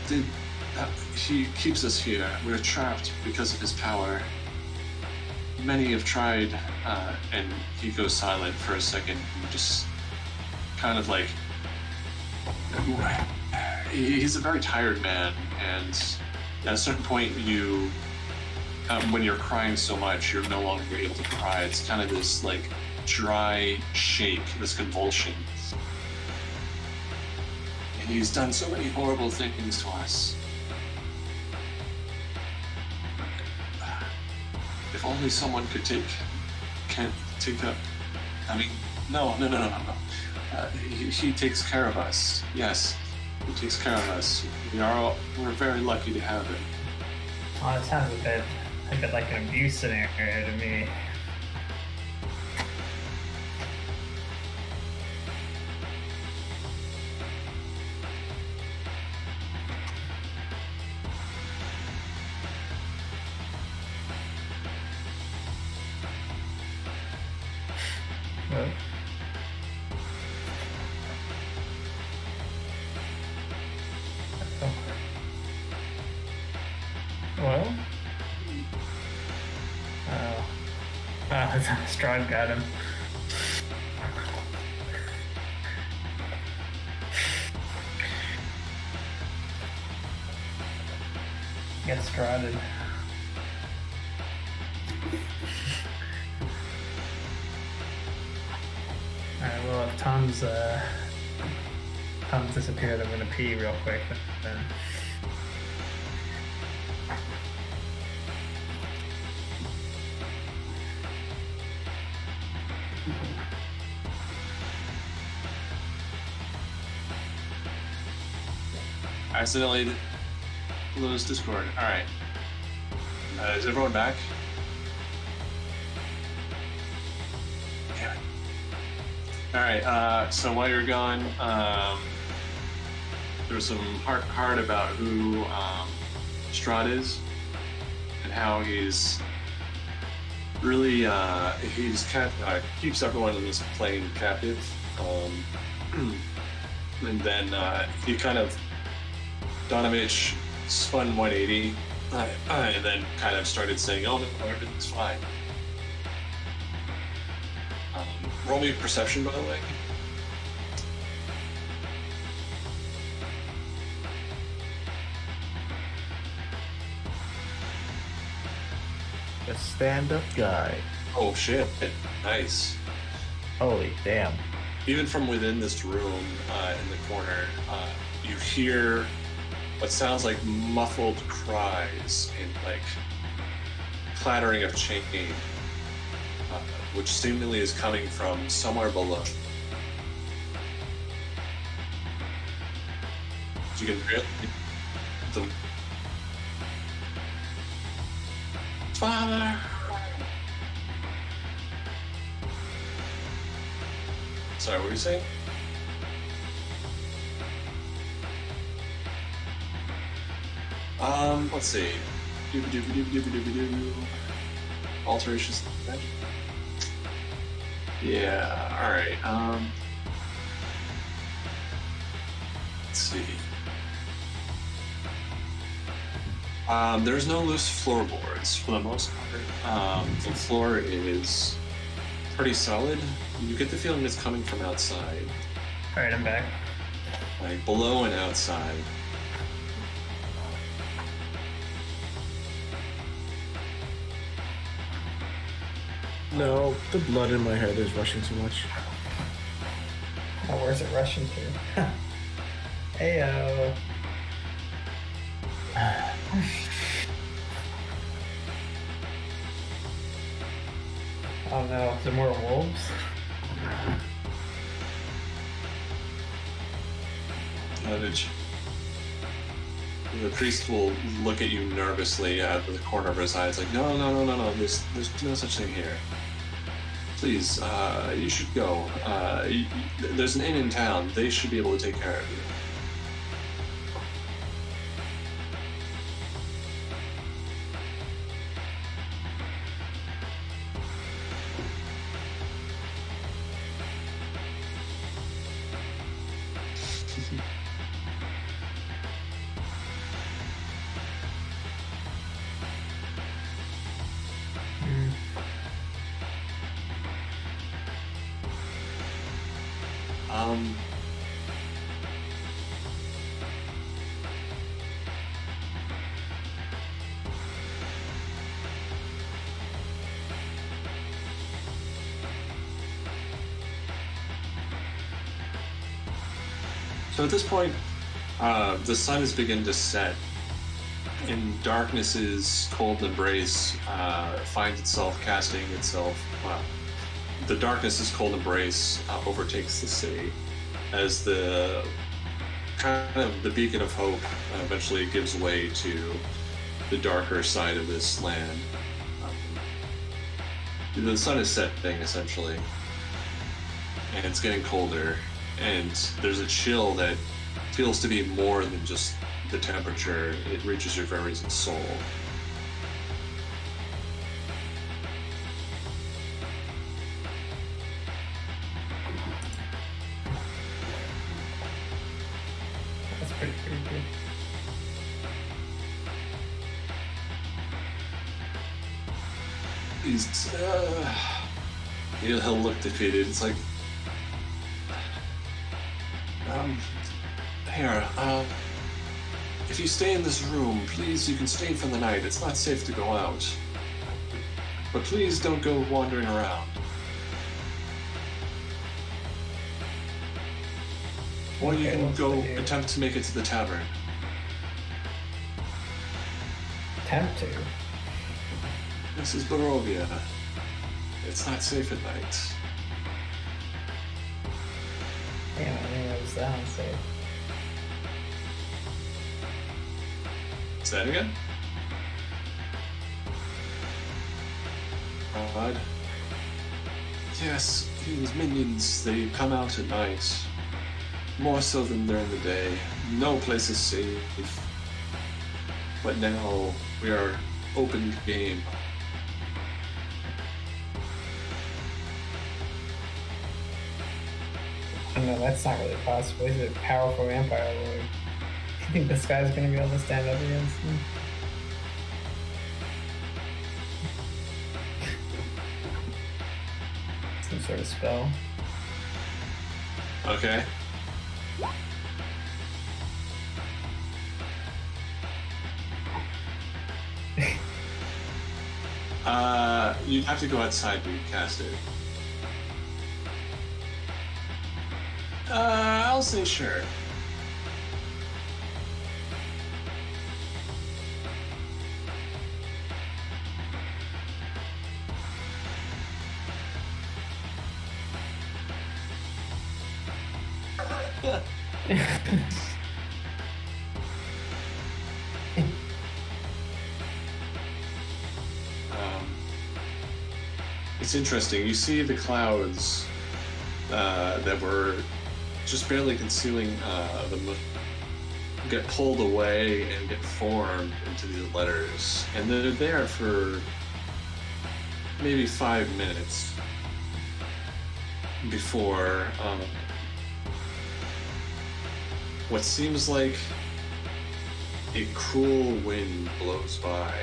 did. He keeps us here. We're trapped because of his power. Many have tried, and he goes silent for a second, and just kind of like. He's a very tired man, and at a certain point, when you're crying so much, you're no longer able to cry. It's kind of this like dry shake, this convulsion. And he's done so many horrible things to us. If only someone could take up. I mean, no. He takes care of us. Yes, he takes care of us. We're very lucky to have him. Oh, it sounds a bit like an abuse scenario to me. Well. Well? Strahd got him. Get Strahded. Alright, well if Tom's disappeared, I'm gonna pee real quick then. Accidentally closed Discord. All right. Is everyone back? Damn it. All right. So while you're gone, there was some heart about who Strahd is and how he's really he's keeps everyone in this plane captive. And then he kind of. Donovich spun 180 and then kind of started saying, oh, no, everything's fine. Roll me perception, by the way. A stand-up guy. Oh, shit. Nice. Holy damn. Even from within this room in the corner, you hear what sounds like muffled cries and like clattering of chain, which seemingly is coming from somewhere below. You can barely the Father. Sorry, what were you saying? Let's see. Alterations. Yeah, alright. Let's see. There's no loose floorboards for the most part. The floor is pretty solid. You get the feeling it's coming from outside. Alright, I'm back. Like below and outside. No, the blood in my head is rushing too much. Oh, where's it rushing to? Ayo. Oh no, is there more wolves? The priest will look at you nervously out of the corner of his eye. It's like, no. There's no such thing here. Please, you should go. There's an inn in town. They should be able to take care of you. So at this point, the sun has begun to set, and darkness's cold embrace finds itself casting itself. The darkness's cold embrace overtakes the city as the kind of the beacon of hope eventually gives way to the darker side of this land. The sun is setting essentially, and it's getting colder. And there's a chill that feels to be more than just the temperature. It reaches your very soul. That's pretty creepy. He'll look defeated. It's like, here, if you stay in this room, please, you can stay for the night. It's not safe to go out. But please don't go wandering around. Or you can go attempt to make it to the tavern. Attempt to? This is Barovia. It's not safe at night. Damn, I think that was that unsafe. Say that again? God. Yes, these minions, they come out at night. More so than during the day. No place is safe. But now we are open game. No, that's not really possible. He's a powerful vampire lord. You think this guy's gonna be able to stand up against him? Some sort of spell. Okay. You'd have to go outside to cast it. I'll say sure. It's interesting. You see the clouds that were just barely concealing the moon get pulled away and get formed into these letters, and they're there for maybe 5 minutes before what seems like a cruel wind blows by.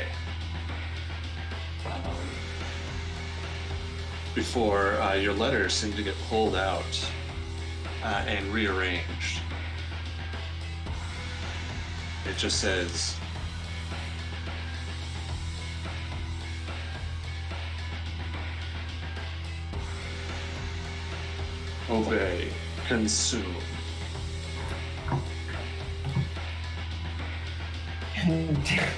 Before your letters seem to get pulled out and rearranged. It just says, obey, consume.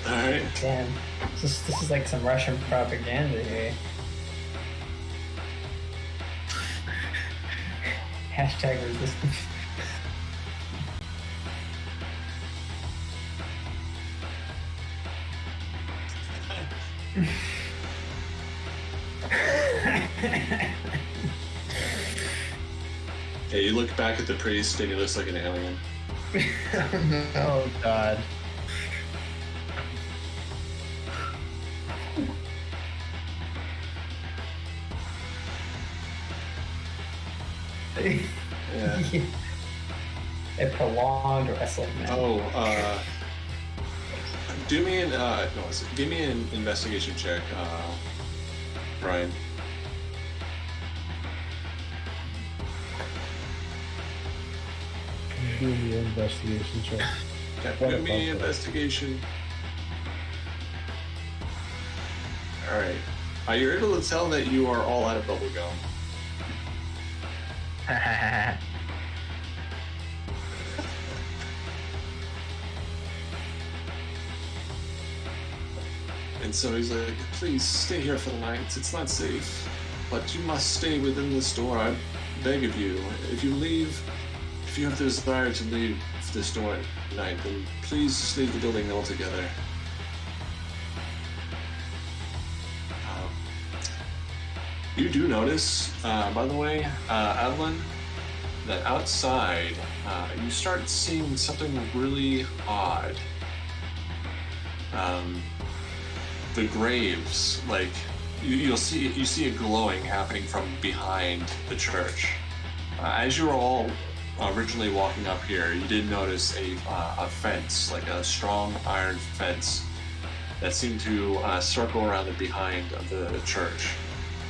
Alright. Damn. This is like some Russian propaganda here. Hashtag resistance. Yeah, you look back at the priest and he looks like an alien. Oh God. Yeah. A prolonged wrestling match. Oh, give me an investigation check, Brian. Do the investigation check. Okay, give me an investigation. Alright. You're able to tell that you are all out of bubble gum. And so he's like, please stay here for the night. It's not safe. But you must stay within this door. I beg of you. If you have the desire to leave this door at night, then please just leave the building altogether. You do notice, by the way, Adeline, that outside you start seeing something really odd. The graves, like you see it glowing happening from behind the church. As you were all originally walking up here, you did notice a fence, like a strong iron fence, that seemed to circle around the behind of the church.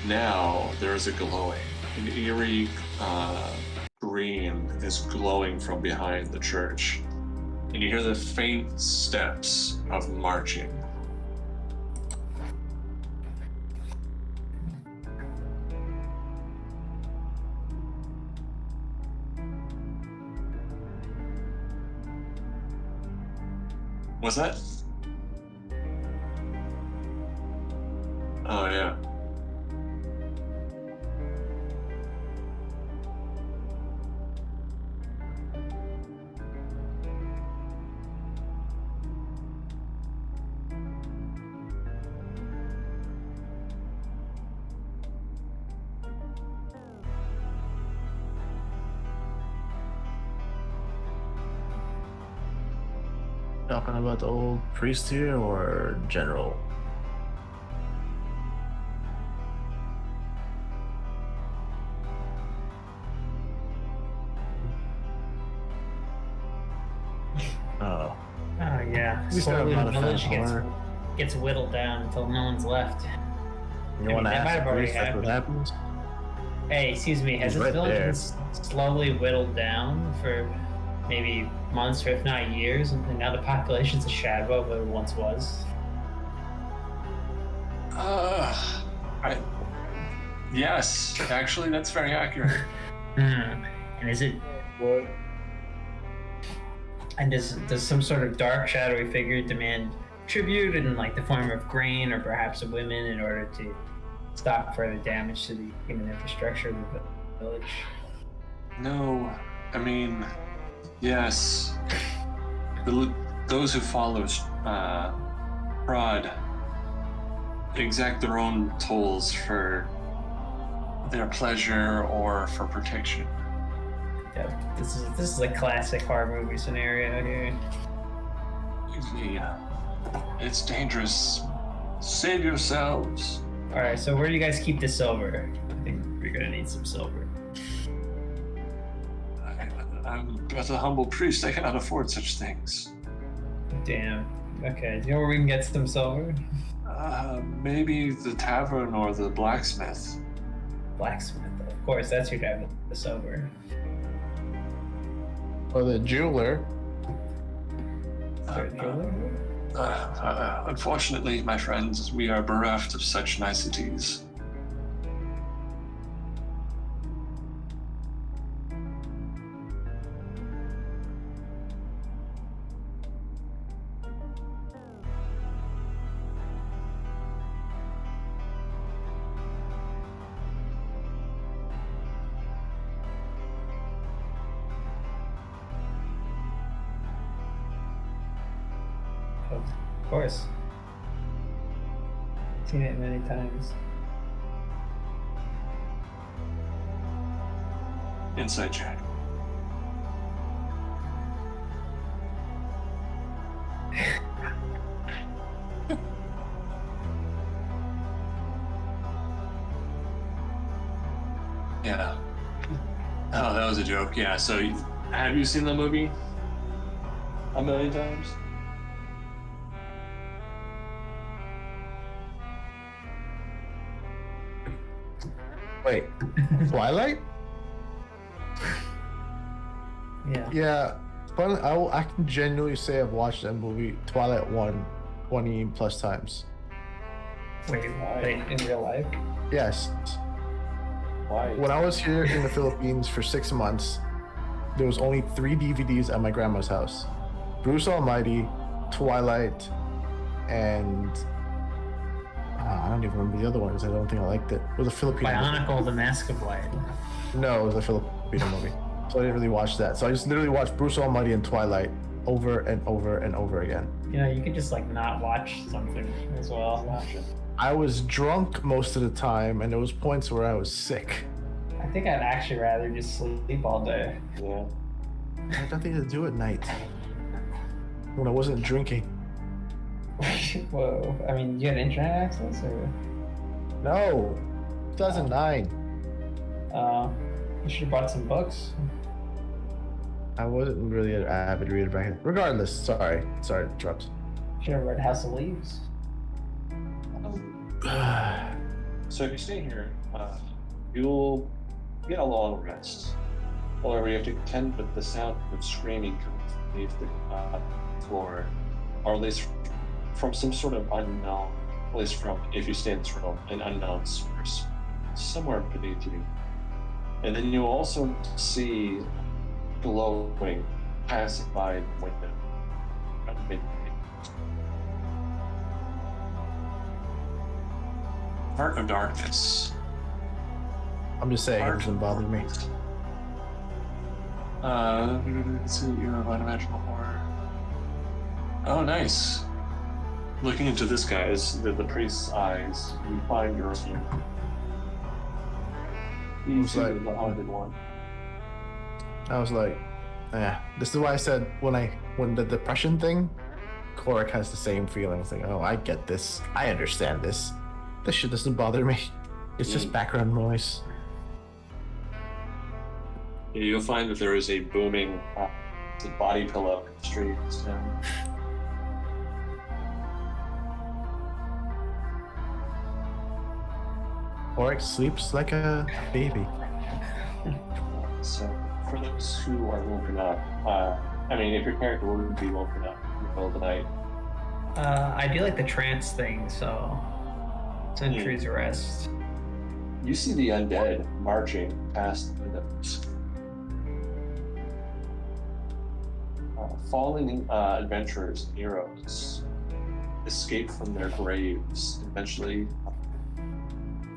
Now there is a glowing, an eerie green is glowing from behind the church, and you hear the faint steps of marching. What's that? Oh yeah. Talking about the old priest here or general? Oh. Oh yeah. We still have Slowly a lot the of village fanfare. gets whittled down until no one's left. You I want mean, to that might ask have the already priest that's what happens? Hey, excuse me, has He's this right village there. been slowly whittled down for maybe months or if not years, and now the population's a shadow of what it once was? Yes, actually, that's very accurate. And is it What? and does some sort of dark shadowy figure demand tribute in like the form of grain or perhaps of women in order to stop further damage to the human infrastructure of the village? No, I mean, yes. Those who follow Prod exact their own tolls for their pleasure or for protection. Yeah, this is a classic horror movie scenario here. Yeah. It's dangerous. Save yourselves. All right, so where do you guys keep the silver? I think we're gonna need some silver. I'm but a humble priest. I cannot afford such things. Damn. Okay, do you know where we can get some silver? Maybe the tavern or the blacksmith. Blacksmith, of course. That's who'd have the silver. Or the jeweler. Unfortunately, my friends, we are bereft of such niceties. Of course. Seen it many times. Inside check. Yeah. Oh, that was a joke. Yeah. So, have you seen the movie a million times? Wait, Twilight? Yeah. Yeah, fun. I can genuinely say I've watched that movie, Twilight 1, 20 plus times. Wait, in real life? Yes. Why? When I was here in the Philippines for 6 months, there was only 3 DVDs at my grandma's house. Bruce Almighty, Twilight, and I don't even remember the other ones. I don't think I liked it. It was a Filipino movie. Bionicle, the Mask of Light. No, it was a Filipino movie. So I didn't really watch that. So I just literally watched Bruce Almighty and Twilight over and over and over again. You know, you could just like not watch something as well. I was drunk most of the time, and there was points where I was sick. I think I'd actually rather just sleep all day. Yeah. I had nothing to do at night when I wasn't drinking. Whoa. I mean, you had internet access or? No, 2009. You should have bought some books. I wasn't really an avid reader back then. Regardless, sorry to interrupt. Should have read House of Leaves. So if you stay here, you'll get a long rest. However, you have to contend with the sound of screaming coming from beneath the floor, or at least from some sort of unknown, at least from, if you stay in this room, an unknown source, somewhere beneath you. And then you'll also see glowing passing by the window at midnight. Heart of Darkness. I'm just saying, it doesn't bother me. Let's see, you have unimaginable horror. Oh, nice. Looking into this guy's, the priest's eyes, you find your own. You see like- the haunted one. I was like, yeah. This is why I said when the depression thing, Korik has the same feeling. It's like, oh, I get this. I understand this. This shit doesn't bother me. It's just background noise. You'll find that there is a booming body pillow in the streets. Korik sleeps like a baby. So, for those who are woken up, I mean, if your character wouldn't be woken up in the middle of the night, I do like the trance thing, so Century's Rest. you see the undead marching past the windows. Falling adventurers and heroes escape from their graves and eventually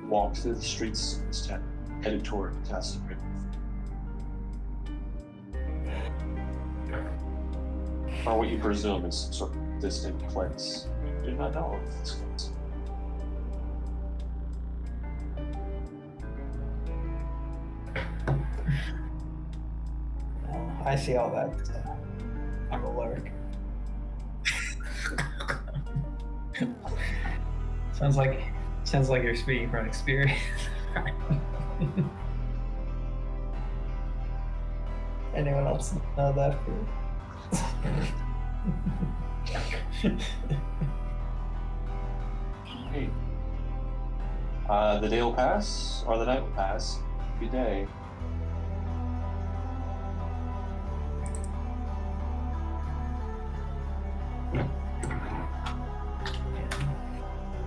walk through the streets of this town, headed toward the castle. or what you presume is some sort of distant place. You do not know of this place. I see all that. I'm a lurk. sounds like you're speaking from experience. Anyone else know that? Hey. The day will pass, or the night will pass. Good day.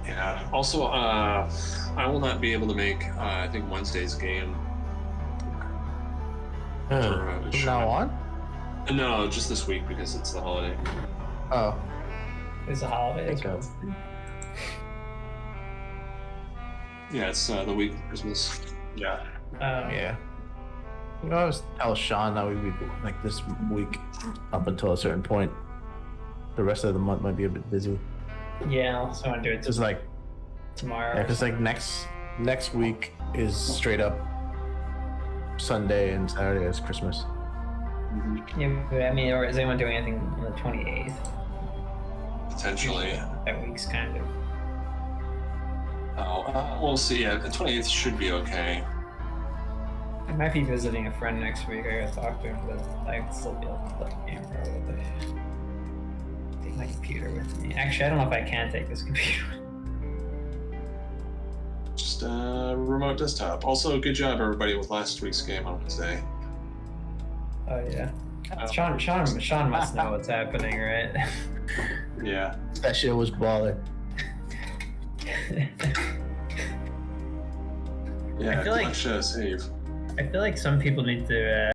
Yeah. Also, I will not be able to make, I think, Wednesday's game. From now on? No, just this week because it's the holiday. Oh. It's a holiday. Thank God. Yeah, it's the week of Christmas. Yeah. Yeah. You know, I always tell Sean that we'd be like this week up until a certain point. The rest of the month might be a bit busy. Yeah, so I want to do it It's like, tomorrow. yeah, because like next week is straight up Sunday and Saturday is Christmas. Yeah, but I mean, or is anyone doing anything on the 28th? Potentially. That week's kind of. Oh, we'll see. Yeah, the 28th should be okay. I might be visiting a friend next week. I gotta talk to him, but I can still be able to play the game probably. Take my computer with me. Actually, I don't know if I can take this computer. Just remote desktop. Also, good job everybody with last week's game on Wednesday. Oh yeah. Sean must know what's happening, right? Yeah. That shit was baller. Yeah, I feel like- clutch save. I feel like some people need to